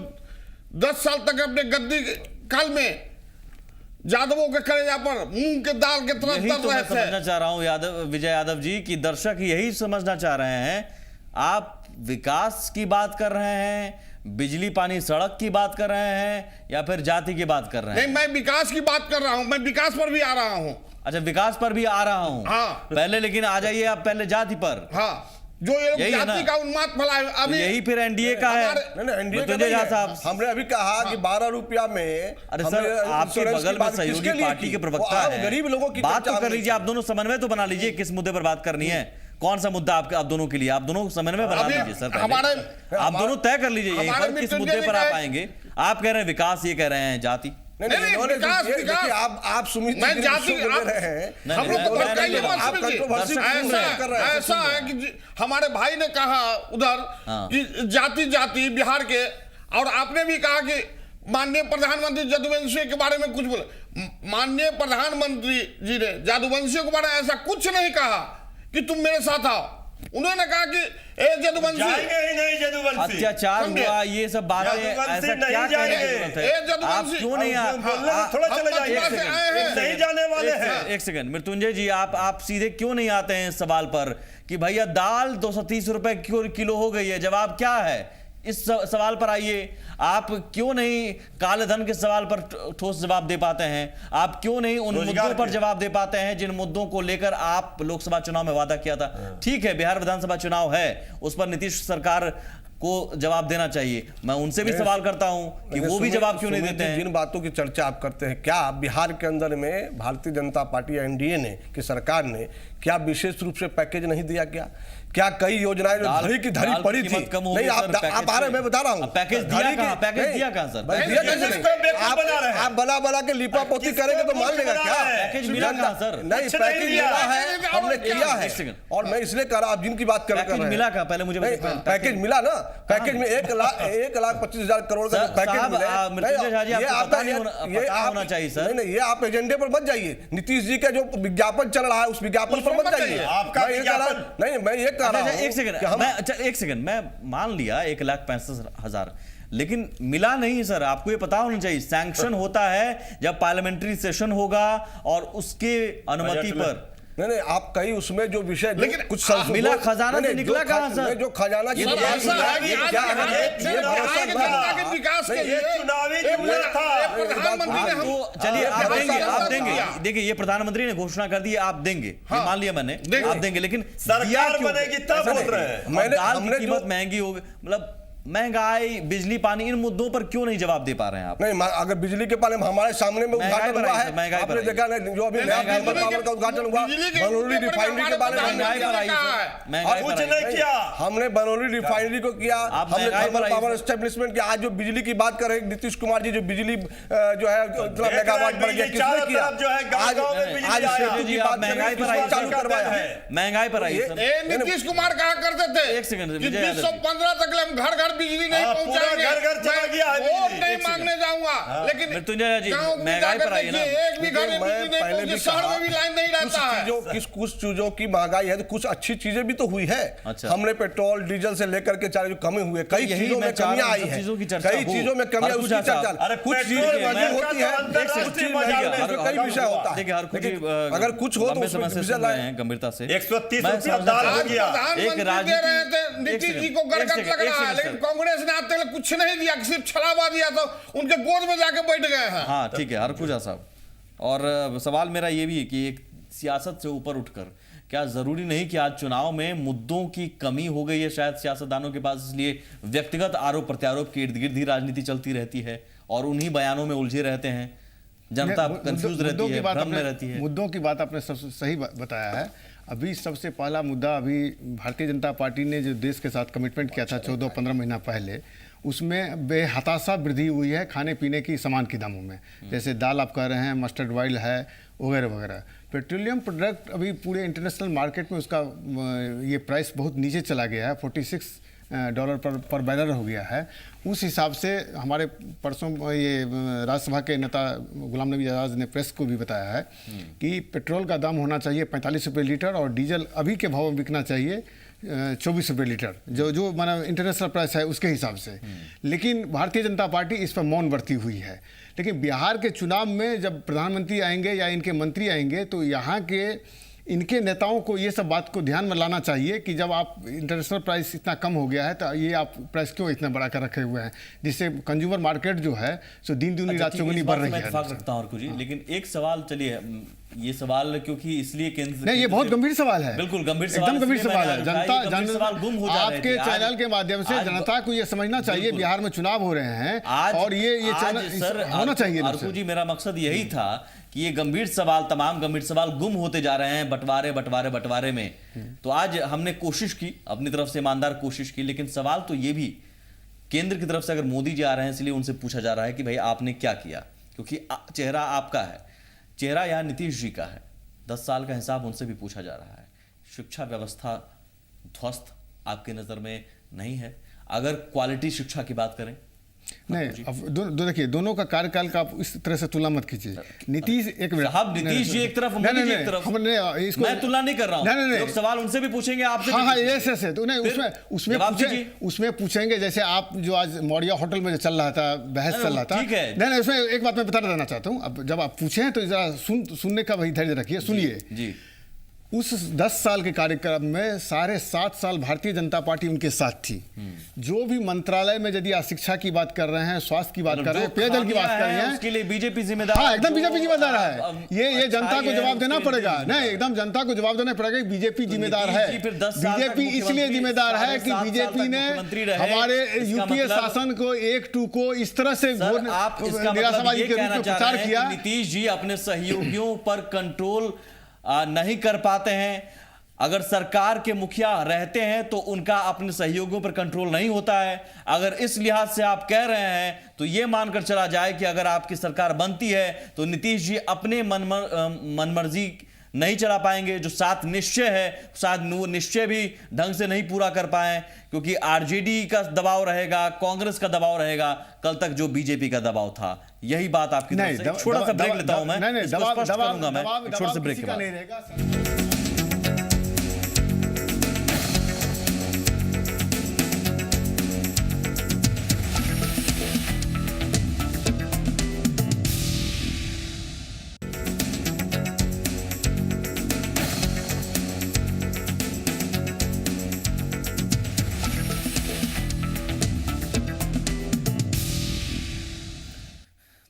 10 साल तक अपने गद्दी काल में यादवों के कलेजा पर मूंग के दाल के तरह यही तर तो मैं रहे थे। समझना चाह रहा हूं विजय यादव जी की दर्शक यही समझना चाह रहे हैं। आप विकास की बात कर रहे हैं, बिजली पानी सड़क की बात कर रहे हैं, या फिर जाति की बात कर रहे हैं? नहीं, मैं विकास की बात कर रहा हूं, मैं विकास पर भी आ रहा हूं। अच्छा, विकास पर भी आ रहा हूं। हाँ। पहले लेकिन आ जाइए आप पहले जाति पर। हाँ, जो ये लोग यही है जाति ना? का उन्माद फैलाए तो अभी यही फिर एनडीए का है। नहीं, एनडीए का मृत्युंजय नहीं झा है। साहब, हमने अभी कहा कि 12 रुपया में अरे हमने सर, आपके इंश्योरेंस की बगल में बात किसके सहयोगी लिए पार्टी की? के प्रवक्ता वो आम है, गरीब लोगों की बात चर्चा तो कर हमने लीजिए। आप दोनों समन्वय तो बना लीजिए, किस मुद्दे पर बात करनी है, कौन सा मुद्दा आप दोनों के लिए, आप दोनों समन्वय बना अभी लीजिए सर। हमारे- आप दोनों तय कर लीजिए यहीं हमारे पर किस मृत्युंजय मुद्दे जी पर आप का- आएंगे। आप कह रहे हैं विकास, ये कह रहे हैं जाति। नहीं, नहीं, इन्होंने विकास, देखिए, विकास। आप सुमित जी मैं के जाति विषय में ले रहे हैं। नहीं, हम लोग मैं- को मैं- बताइए मैं- मत आप सुनिए। कंट्रोवर्सी दर्शक सुन रहे हैं। कर रहे हैं, ऐसा है कि हमारे भाई ने कहा उधर हाँ। कि जाति बिहार के, और आपने भी कहा कि माननीय प्रधानमंत्री यदुवंशी के बारे में कुछ बोले। माननीय प्रधानमंत्री जी ने यदुवंशी के बारे में ऐसा कुछ नहीं कहा कि तुम मेरे साथ आओ। उन्होंने कहा कि ए जदुवंशी जाएंगे ही नहीं जदुवंशी, अत्याचार समझे? हुआ, ये सब बातें जदुवंशी ऐसा नहीं क्या जाएंगे। कहने की जरूरत ए है? जदुवंशी- आप क्यों नहीं बोलने में थोड़ा चले हम जाएंगे, मथुरा से आए हैं। नहीं जाने वाले हैं। एक सेकंड मृत्युंजय जी, आप सीधे क्यों नहीं आते हैं इस सवाल पर कि भैया दाल 230 रुपए किलो हो गई है, जवाब क्या है? इस सवाल पर आइए। आप क्यों नहीं काले धन के सवाल पर ठोस जवाब दे पाते हैं? आप क्यों नहीं उन मुद्दों पर जवाब दे पाते हैं जिन मुद्दों को लेकर आप लोकसभा चुनाव में वादा किया था? ठीक है, बिहार विधानसभा चुनाव है, उस पर नीतीश सरकार को जवाब देना चाहिए। मैं उनसे भी सवाल करता हूं कि वो भी जवाब क्यों नहीं देते हैं? जिन बातों की चर्चा आप करते हैं, क्या बिहार के अंदर में भारतीय जनता पार्टी या एनडीए ने की सरकार ने क्या विशेष रूप से पैकेज नहीं दिया? क्या कई योजनाएं जो धरी की धरी पड़ी थी? नहीं, आप आ रहे, मैं बता रहा हूँ। पैकेज दिया कहां? पैकेज दिया कहां सर? आप बना के लिपापोती करेंगे तो मान लेगा क्या? पैकेज मिला कहां सर? नहीं, पैकेज मिला है, हमने किया है। और मैं इसलिए कह रहा, आप जिनकी बात कर रहे हैं, मिला कहां? पहले मुझे पैकेज मिला ना। पैकेज में 1,25,000 करोड़ का पैकेज मिला। मृत्युंजय झा जी, आपको पता होना चाहिए सर। नहीं, ये आप एजेंडे पर मत जाइए। नीतीश जी का जो विज्ञापन चल रहा है उस विज्ञापन पर मत जाइए। आपका विज्ञापन नहीं, मैं ये कह रहा हूं। एक सेकंड, मैं मान लिया 1,65,000, लेकिन मिला नहीं सर। आपको ये पता होना चाहिए, सैंक्शन होता है जब पार्लियामेंट्री सेशन होगा और उसके अनुमति पर। नहीं, आप कहीं उसमें जो विषय लेकिन कुछ मिला, खजाना से निकला कहां सर? जो खजाना की विकास के लिए चुनावी जुमला था। प्रधानमंत्री ने आपको चलिए आप देंगे। देखिए, ये प्रधानमंत्री ने घोषणा कर दी, आप देंगे, ये मान लिया मैंने, आप देंगे, लेकिन सरकार बनेगी तब बोल रहे हैं। दाल की कीमत महंगी हो गई, मतलब महंगाई, बिजली, पानी, इन मुद्दों पर क्यों नहीं जवाब दे पा रहे हैं आप? नहीं, अगर बिजली के पानी हमारे सामने में उद्घाटन हुआ है, आपने देखा नहीं, जो अभी नया पावर का उद्घाटन हुआ, बनोली रिफाइनरी के बारे में कुछ नहीं किया। हमने बनोली रिफाइनरी को किया, हमने थर्मल पावर एस्टेब्लिशमेंट किया। आज जो बिजली की बात कर रहे हैं नीतीश कुमार जी, जो बिजली जो है इतना मेगावाट बढ़ गया, किसने किया? आज सेतु की बात महंगाई पर आई, चालू करवाया है। महंगाई पर आई। नीतीश कुमार कहा करते थे एक सेकंड, 2015 तक हम घर बिजली नहीं पहुंचाएंगे, घर चला गया है, वोट नहीं मांगने जाऊंगा। लेकिन मृत्युंजय जी, गांव में महंगाई पर आई है ना, एक भी घर में बिजली नहीं पहुंची, शहर में भी लाइन नहीं रहता है। कुछ चीजों की महंगाई है तो कुछ अच्छी चीजें भी तो हुई है। अच्छा। हमने पेट्रोल डीजल से लेकर के चाहे जो कमी हुई है, कई चीजों में कमियां आई है, कई चीजों में कमियां, उसकी चर्चा, कुछ चीजें होती है, कुछ चीज कई विषय होता है। देखिए, हर कुछ अगर कुछ हो तो समय से सुन रहे हैं गंभीरता से। 130 रुपया दाल हो गया। प्रधानमंत्री दे रहे थे, नीतीश जी को गड़गड़ लग रहा है, लेकिन कांग्रेस ने आते कुछ नहीं दिया, सिर्फ छलावा दिया, तो उनके गोद में जाके बैठ गए हैं। हाँ ठीक है, हरखुजा साहब। और सवाल मेरा ये भी है कि एक सियासत से ऊपर उठकर क्या जरूरी नहीं कि आज चुनाव में मुद्दों की कमी हो गई है शायद सियासतदानों के पास, इसलिए व्यक्तिगत आरोप प्रत्यारोप के इर्द गिर्द ही राजनीति चलती रहती है और उन्हीं बयानों में उलझे रहते हैं, जनता कंफ्यूज रहती है, भ्रम में रहती है। मुद्दों की बात आपने सबसे सही बताया है। अभी सबसे पहला मुद्दा, अभी भारतीय जनता पार्टी ने जो देश के साथ कमिटमेंट किया था 14-15 महीना पहले, उसमें बेहताशा वृद्धि हुई है खाने पीने की सामान के दामों में। जैसे दाल आप कह रहे हैं, मस्टर्ड ऑयल है, वगैरह वगैरह। पेट्रोलियम प्रोडक्ट अभी पूरे इंटरनेशनल मार्केट में उसका ये प्राइस बहुत नीचे चला गया है, $46 पर बैरल हो गया है। उस हिसाब से हमारे परसों ये राज्यसभा के नेता गुलाम नबी आज़ाद ने प्रेस को भी बताया है कि पेट्रोल का दाम होना चाहिए 45 रुपये लीटर और डीजल अभी के भाव में बिकना चाहिए 24 रुपये लीटर, जो माना इंटरनेशनल प्राइस है उसके हिसाब से। लेकिन भारतीय जनता पार्टी इस पर मौन बरती हुई है। लेकिन बिहार के चुनाव में जब प्रधानमंत्री आएंगे या इनके मंत्री आएंगे तो यहाँ के इनके नेताओं को ये सब बात को ध्यान में लाना चाहिए कि जब आप इंटरनेशनल प्राइस इतना कम हो गया है तो ये आप प्राइस क्यों इतना बढ़ा कर रखे हुए हैं, जिससे कंज्यूमर मार्केट जो है सो दिन दूनी रात चौगुनी बढ़ रही है। रखता हूं जी, लेकिन एक सवाल, चलिए ये सवाल क्योंकि इसलिए केंद्र नहीं, ये बहुत गंभीर सवाल है, बिल्कुल गंभीर सवाल, एकदम गंभीर सवाल है। जनता गुम हो जा रहे आपके चैनल के माध्यम से जनता को ये समझना चाहिए बिहार में चुनाव हो रहे हैं और ये चैनल होना चाहिए। जी, मेरा मकसद यही था कि ये गंभीर सवाल, तमाम गंभीर सवाल गुम होते जा रहे हैं बंटवारे में। तो आज हमने कोशिश की, अपनी तरफ से ईमानदार कोशिश की, लेकिन सवाल तो ये भी केंद्र की तरफ से अगर मोदी जी आ रहे हैं इसलिए उनसे पूछा जा रहा है कि भाई आपने क्या किया, क्योंकि चेहरा आपका है, चेहरा यहाँ नीतीश जी का है। 10 साल का हिसाब उनसे भी पूछा जा रहा है। शिक्षा व्यवस्था ध्वस्त आपकी नज़र में नहीं है? अगर क्वालिटी शिक्षा की बात करें नहीं, अब देखिए, दोनों का कार्यकाल का आप इस तरह से तुलना मत कीजिए। नीतीश एक मिनट, साहब नीतीश जी एक तरफ, मोदी जी एक तरफ, मैं तुलना नहीं कर रहा हूं। लोग सवाल उनसे भी पूछेंगे, आपसे हाँ, ऐसे तो नहीं, उसमें पूछेंगे। जैसे आप जो आज मौर्या होटल में जो चल रहा था, बहस चल रहा था, ठीक है। नहीं, उसमें एक बात मैं बता देना चाहता हूँ। अब जब आप पूछे हैं तो जरा सुनने का वही धैर्य रखिए, सुनिए जी। उस 10 साल के कार्यक्रम में 7.5 साल भारतीय जनता पार्टी उनके साथ थी। जो भी मंत्रालय में, यदि आप शिक्षा की बात कर रहे हैं, स्वास्थ्य की बात कर रहे हैं, पेयजल की बात कर रहे हैं, उसके लिए बीजेपी जिम्मेदार। हाँ, एकदम बीजेपी जिम्मेदार है। ये जनता को जवाब देना पड़ेगा। नहीं, एकदम जनता को जवाब देना पड़ेगा। बीजेपी जिम्मेदार है। बीजेपी इसलिए जिम्मेदार है कि बीजेपी ने हमारे यूपीए शासन को 1-2 को इस तरह से निराशावादी के रूप में प्रचार किया। नीतीश जी अपने सहयोगियों पर कंट्रोल नहीं कर पाते हैं। अगर सरकार के मुखिया रहते हैं तो उनका अपने सहयोगियों पर कंट्रोल नहीं होता है। अगर इस लिहाज से आप कह रहे हैं तो यह मानकर चला जाए कि अगर आपकी सरकार बनती है तो नीतीश जी अपने मनमर्जी नहीं चला पाएंगे। जो 7 निश्चय है, शायद वो निश्चय भी ढंग से नहीं पूरा कर पाए, क्योंकि आरजेडी का दबाव रहेगा, कांग्रेस का दबाव रहेगा, कल तक जो बीजेपी का दबाव था। यही बात आपकी तरफ से। छोटा सा ब्रेक लेता हूं मैं, स्पष्ट करूंगा मैं छोटे से ब्रेक के बाद।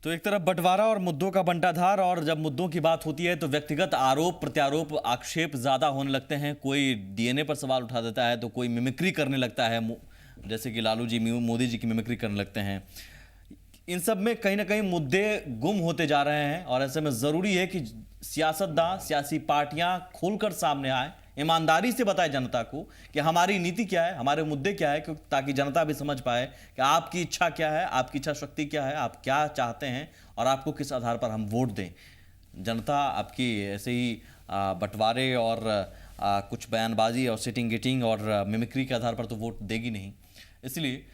तो एक तरफ बंटवारा और मुद्दों का बंटाधार, और जब मुद्दों की बात होती है तो व्यक्तिगत आरोप प्रत्यारोप आक्षेप ज्यादा होने लगते हैं। कोई डीएनए पर सवाल उठा देता है तो कोई मिमिक्री करने लगता है, जैसे कि लालू जी मोदी जी की मिमिक्री करने लगते हैं। इन सब में कहीं ना कहीं मुद्दे गुम होते जा रहे हैं, और ऐसे में जरूरी है कि सियासतदान, सियासी पार्टियां खुलकर सामने आए, ईमानदारी से बताए जनता को कि हमारी नीति क्या है, हमारे मुद्दे क्या है, ताकि जनता भी समझ पाए कि आपकी इच्छा क्या है, आपकी इच्छा शक्ति क्या है, आप क्या चाहते हैं और आपको किस आधार पर हम वोट दें। जनता आपकी ऐसे ही बंटवारे और कुछ बयानबाजी और सिटिंग गेटिंग और मिमिक्री के आधार पर तो वोट देगी नहीं। इसलिए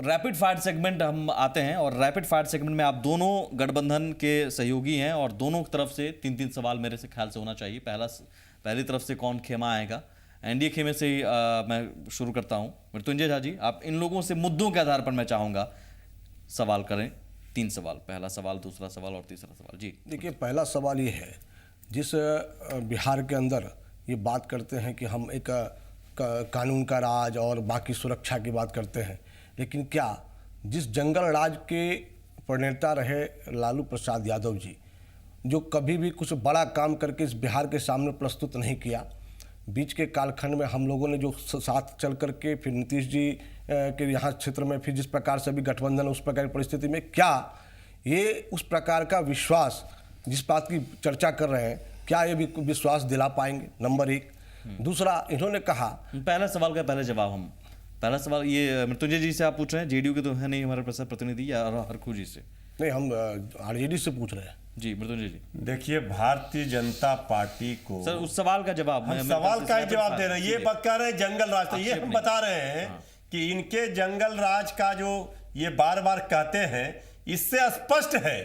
रैपिड फायर सेगमेंट हम आते हैं, और रैपिड फायर सेगमेंट में आप दोनों गठबंधन के सहयोगी हैं और दोनों तरफ से 3-3 सवाल मेरे से ख्याल से होना चाहिए। पहली तरफ से कौन खेमा आएगा? एनडीए खेमे से ही मैं शुरू करता हूं। मृत्युंजय झा जी, आप इन लोगों से मुद्दों के आधार पर मैं चाहूंगा सवाल करें। 3 सवाल, पहला सवाल, दूसरा सवाल और तीसरा सवाल। जी देखिए, पहला सवाल ये है, जिस बिहार के अंदर ये बात करते हैं कि हम एक कानून का राज और बाकी सुरक्षा की बात करते हैं, लेकिन क्या जिस जंगल राज के प्रणेता रहे लालू प्रसाद यादव जी, जो कभी भी कुछ बड़ा काम करके इस बिहार के सामने प्रस्तुत नहीं किया, बीच के कालखंड में हम लोगों ने जो साथ चल करके फिर नीतीश जी के यहाँ क्षेत्र में फिर जिस प्रकार से भी गठबंधन, उस प्रकार की परिस्थिति में क्या ये उस प्रकार का विश्वास, जिस बात की चर्चा कर रहे हैं, क्या ये विश्वास दिला पाएंगे? नंबर 1। दूसरा, इन्होंने कहा, पहला सवाल का पहले जवाब हम, पहला सवाल ये मृत्युंजय जी से आप पूछ रहे हैं, जेडीयू के तो है नहीं हमारे पास प्रतिनिधि, या हरखू जी से? नहीं, हम आरजेडी से पूछ रहे हैं। जी मृत्युंजय जी। देखिए, भारतीय जनता पार्टी को, सर उस सवाल का जवाब, हम सवाल का जवाब दे रहे हैं। ये कह रहे हैं जंगल राज, तो ये हम बता रहे हैं कि इनके जंगल राज का जो ये बार बार कहते हैं, इससे स्पष्ट है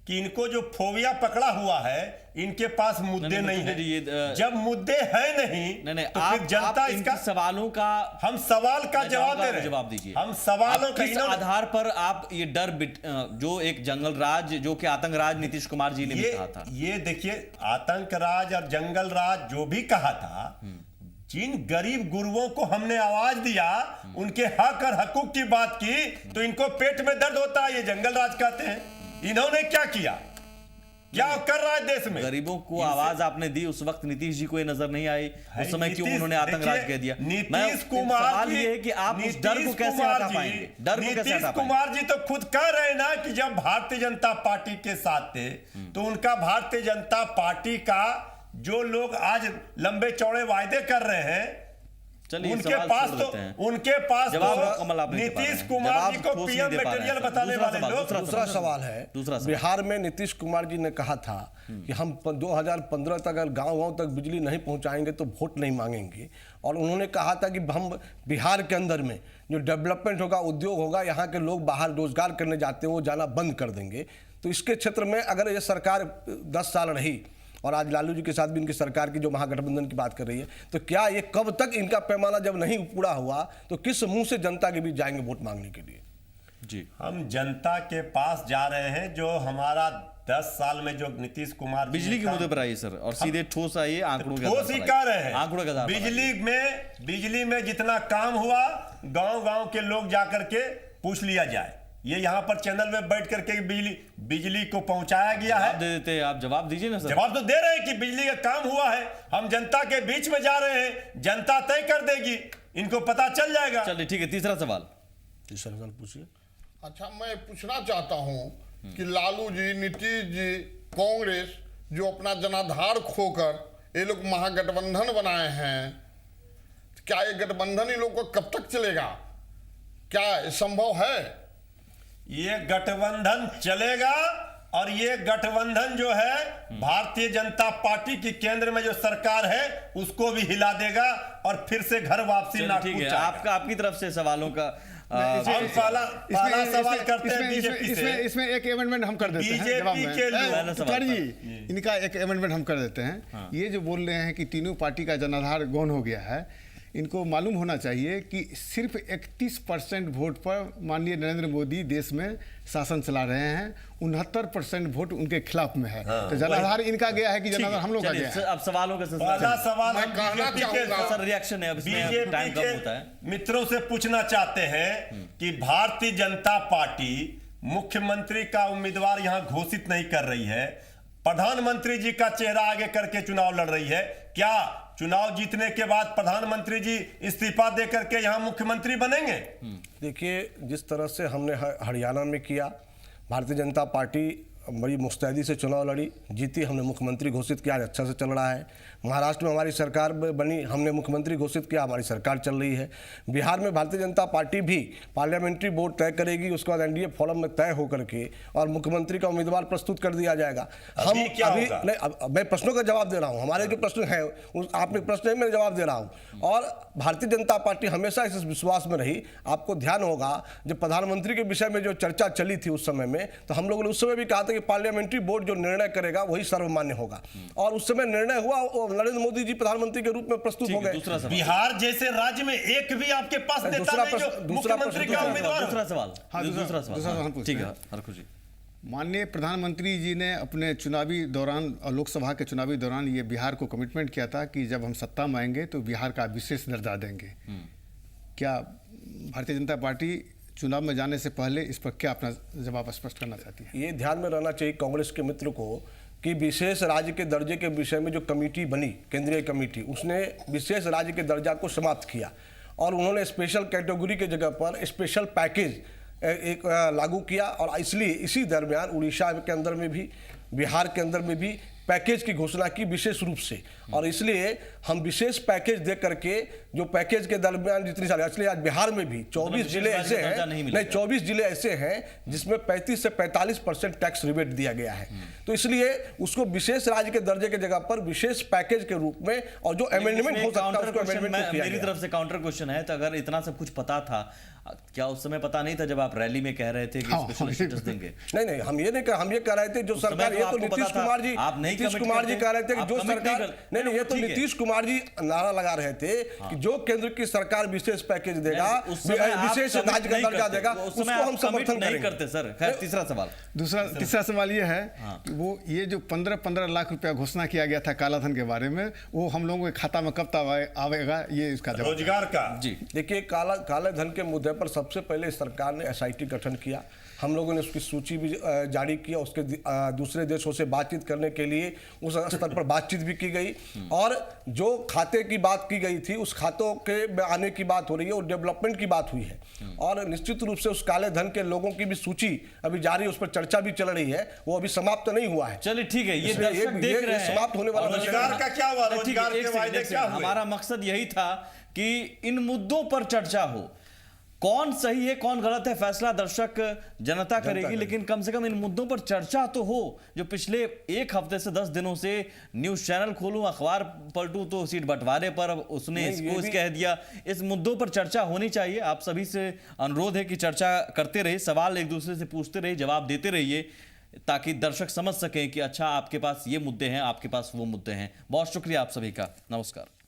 कि इनको जो फोबिया पकड़ा हुआ है, इनके पास मुद्दे नहीं है। जब मुद्दे हैं नहीं, तो फिर जनता इसका सवालों का, हम सवाल का जवाब दे रहे हैं। जवाब दीजिए। हम सवालों का किस आधार पर आप ये डर, जो एक जंगल राज, जो कि आतंक राज नीतीश कुमार जी ने भी कहा था, ये देखिए, आतंक राज और जंगल राज जो भी कहा था, जिन गरीब गुरुओं को हमने आवाज दिया, उनके हक और हकूक की बात की, तो इनको पेट में दर्द होता है, ये जंगल राज कहते हैं। इन्होंने क्या किया, क्या कर रहा है देश में? गरीबों को आवाज आपने दी, उस वक्त नीतीश जी को ये नजर नहीं आई, उस समय क्यों उन्होंने आतंक राज कह दिया? नीतीश कुमार जी, ये कि आप उस डर को कैसे हटा पाएंगे? डर को कैसे हटा पाएंगे? कुमार जी तो खुद कह रहे हैं ना कि जब भारतीय जनता पार्टी के साथ थे, तो उनका भारतीय जनता पार्टी का जो लोग आज लंबे चौड़े वायदे कर रहे हैं, चलिए, उनके सवाल पास छोड़ तो देते हैं। उनके पास जवाब तो कमल आप नहीं दे पा रहे नीतीश हैं। कुमार जवाब जी को ठोस पीएम नहीं दे पा रहे मटेरियल हैं। बताने दूसरा वाले सवाल, लोग। दूसरा सवाल है, दूसरा सवाल। बिहार में नीतीश कुमार जी ने कहा था कि हम 2015 तक अगर गांव-गांव तक बिजली नहीं पहुंचाएंगे तो वोट नहीं मांगेंगे। और उन्होंने कहा था कि हम बिहार के अंदर में जो डेवलपमेंट होगा, उद्योग होगा, यहाँ के लोग बाहर रोजगार करने जाते हैं वो जाना बंद कर देंगे। तो इसके क्षेत्र में अगर ये सरकार 10 साल रही और आज लालू जी के साथ भी इनकी सरकार की जो महागठबंधन की बात कर रही है, तो क्या ये कब तक इनका पैमाना जब नहीं पूरा हुआ तो किस मुंह से जनता के बीच जाएंगे वोट मांगने के लिए? जी, हम जनता के पास जा रहे हैं। जो हमारा 10 साल में जो नीतीश कुमार बिजली के मुद्दे पर आइए सर, और सीधे ठोस आइए, आंकड़ों के ठोस ही कह रहे हैं। आंकड़ों के आधार पर बिजली में जितना काम हुआ, गांव-गांव के लोग जाकर के पूछ लिया जाए। ये यहाँ पर चैनल में बैठ करके बिजली को पहुंचाया गया है। जवाब दे देते हैं, आप जवाब दीजिए ना सर। जवाब तो दे रहे हैं कि बिजली का काम हुआ है। हम जनता के बीच में जा रहे हैं, जनता तय कर देगी, इनको पता चल जाएगा। चलिए ठीक है, तीसरा सवाल। तीसरा सवाल पूछिए। अच्छा, मैं पूछना चाहता हूं कि लालू जी, नीतीश जी, कांग्रेस जो अपना जनाधार खोकर ये लोग महागठबंधन बनाए हैं, क्या ये गठबंधन इन लोग को कब तक चलेगा? क्या ये संभव है? ये गठबंधन चलेगा और ये गठबंधन जो है भारतीय जनता पार्टी की केंद्र में जो सरकार है उसको भी हिला देगा और फिर से घर वापसी चलिए नागपुर ठीक है, जाएगा। आपकी तरफ से सवालों का हम पहला सवाल करते हैं बीजेपी से। इसमें एक अमेंडमेंट हम कर देते हैं जवाब में। के लोग- पहला सवाल तिवारी जी, इनका एक अमेंडमेंट हम कर देते हैं। ये जो बोल रहे हैं कि तीनों पार्टी का जनाधार गौण हो गया है, इनको मालूम होना चाहिए कि सिर्फ 31% वोट पर माननीय नरेंद्र मोदी देश में शासन चला रहे हैं। 69% वोट उनके खिलाफ में है। तो जनाधार इनका गया है कि जनाधार हम लोग का गया है। अब सवालों का पहला सिलसिला सवाल मैं हम कहना बीजेपी के चाहूंगा- सर, रिएक्शन है, अब इसमें बीजेपी टाइम कम होता है। के मित्रों से पूछना चाहते हैं कि भारतीय जनता पार्टी मुख्यमंत्री का उम्मीदवार यहां घोषित नहीं कर रही है, प्रधानमंत्री जी का चेहरा आगे करके चुनाव लड़ रही है। क्या चुनाव जीतने के बाद प्रधानमंत्री जी इस्तीफा देकर के यहां मुख्यमंत्री बनेंगे? देखिए, जिस तरह से हमने हरियाणा में किया, भारतीय जनता पार्टी बड़ी मुस्तैदी से चुनाव लड़ी, जीती, हमने मुख्यमंत्री घोषित किया, आज अच्छा से चल रहा है। महाराष्ट्र में हमारी सरकार बनी, हमने मुख्यमंत्री घोषित किया, हमारी सरकार चल रही है। बिहार में भारतीय जनता पार्टी भी पार्लियामेंट्री बोर्ड तय करेगी, उसके बाद एनडीए फोरम में तय होकर के और मुख्यमंत्री का उम्मीदवार प्रस्तुत कर दिया जाएगा। हम क्या अभी होगा? नहीं, मैं प्रश्नों का जवाब दे रहा हूँ। हमारे जो प्रश्न है आपने प्रश्न है, मैं जवाब दे रहा हूँ। और भारतीय जनता पार्टी हमेशा इस विश्वास में रही। आपको ध्यान होगा जब प्रधानमंत्री के विषय में जो चर्चा चली थी उस समय में, तो हम लोगों ने उस समय भी कहा था कि पार्लियामेंट्री बोर्ड जो निर्णय करेगा वही सर्वमान्य होगा। और उस समय निर्णय हुआ, नरेंद्र मोदी जी प्रधानमंत्री के रूप में प्रस्तुत हो गए। दूसरा सवाल, बिहार जैसे राज्य में एक भी आपके पास नेता दूसरा नहीं जो प्रश्न- मुख्यमंत्री का उम्मीदवार हो। दूसरा सवाल, हाँ, दूसरा दूसरा सवाल, हम पूछते ठीक है हैं। हरखू जी। माननीय प्रधानमंत्री जी ने अपने चुनावी दौरान और लोकसभा के चुनावी दौरान ये बिहार को कमिटमेंट किया था कि जब हम सत्ता में आएंगे तो बिहार का विशेष दर्जा देंगे। क्या भारतीय जनता पार्टी चुनाव में जाने से पहले इस पर क्या अपना जवाब स्पष्ट करना चाहती है? ये ध्यान में रहना चाहिए कांग्रेस के मित्र को कि विशेष राज्य के दर्जे के विषय में जो कमेटी बनी, केंद्रीय कमेटी, उसने विशेष राज्य के दर्जा को समाप्त किया और उन्होंने स्पेशल कैटेगरी के जगह पर स्पेशल पैकेज एक लागू किया। और इसलिए इसी दरमियान उड़ीसा के अंदर में भी, बिहार के अंदर में भी पैकेज की घोषणा की विशेष रूप से। और इसलिए हम विशेष पैकेज दे करके जो पैकेज के दरमियान जितनी सारी, इसलिए आज बिहार में भी 24 जिले ऐसे हैं, नहीं 24 जिले ऐसे हैं जिसमें 35 से 45% टैक्स रिबेट दिया गया है। तो इसलिए उसको विशेष राज्य के दर्जे की जगह पर विशेष पैकेज के रूप में, और जो अमेंडमेंट हो सकता है उसको अमेंडमेंट किया मेरी गया। तरफ से काउंटर क्वेश्चन है, तो अगर इतना सब कुछ पता था, क्या उस समय पता नहीं था जब आप रैली में कह रहे थे कि स्पेशल स्टेटस देंगे? नहीं, हम ये नहीं कह, हम ये कह रहे थे जो सरकार, ये तो नीतीश कुमार जी, आप नहीं नीतीश कुमार जी कह रहे थे कि जो सरकार, नहीं, ये तो नीतीश कुमार जी नारा लगा रहे थे कि जो केंद्र की सरकार विशेष पैकेज देगा, विशेष राज्य का दर्जा देगा, उसको हम समर्थन नहीं करेंगे। करते सर। खैर, तीसरा सवाल, तीसरा सवाल ये है कि वो ये जो 15-15 लाख रुपया घोषणा किया गया था कालाधन के बारे में, वो हम लोगों के खाता में कब तक आवेगा, ये इसका जवाब। रोजगार का देखिए, काले धन के मुद्दे पर सबसे पहले सरकार ने SIT गठन किया। हम लोगों ने उसकी सूची भी जारी किया, उसके दूसरे देशों से बातचीत करने के लिए उस स्तर पर बातचीत भी की गई, और जो खाते की बात की गई थी उस खातों के आने की बात हो रही है और डेवलपमेंट की बात हुई है। और निश्चित रूप से उस काले धन के लोगों की भी सूची अभी जारी, उस पर चर्चा भी चल रही है, वो अभी समाप्त नहीं हुआ है। चलिए ठीक है, ये दर्शक देख रहे हैं, समाप्त होने वाला रोजगार का क्या हुआ? ठीक है, रोजगार एक के वायदे सेकंड, क्या हुए? हमारा मकसद यही था कि इन मुद्दों पर चर्चा हो। कौन सही है कौन गलत है फैसला दर्शक जनता करेगी, लेकिन कम से कम इन मुद्दों पर चर्चा तो हो। जो पिछले एक हफ्ते से 10 दिनों से न्यूज चैनल खोलूं, अखबार पलटूं तो सीट बंटवारे पर उसने इसको कह दिया। इस मुद्दों पर चर्चा होनी चाहिए। आप सभी से अनुरोध है कि चर्चा करते रहिए, सवाल एक दूसरे से पूछते रहिए, जवाब देते रहिए, ताकि दर्शक समझ सकें कि अच्छा आपके पास ये मुद्दे हैं, आपके पास वो मुद्दे हैं। बहुत शुक्रिया आप सभी का, नमस्कार।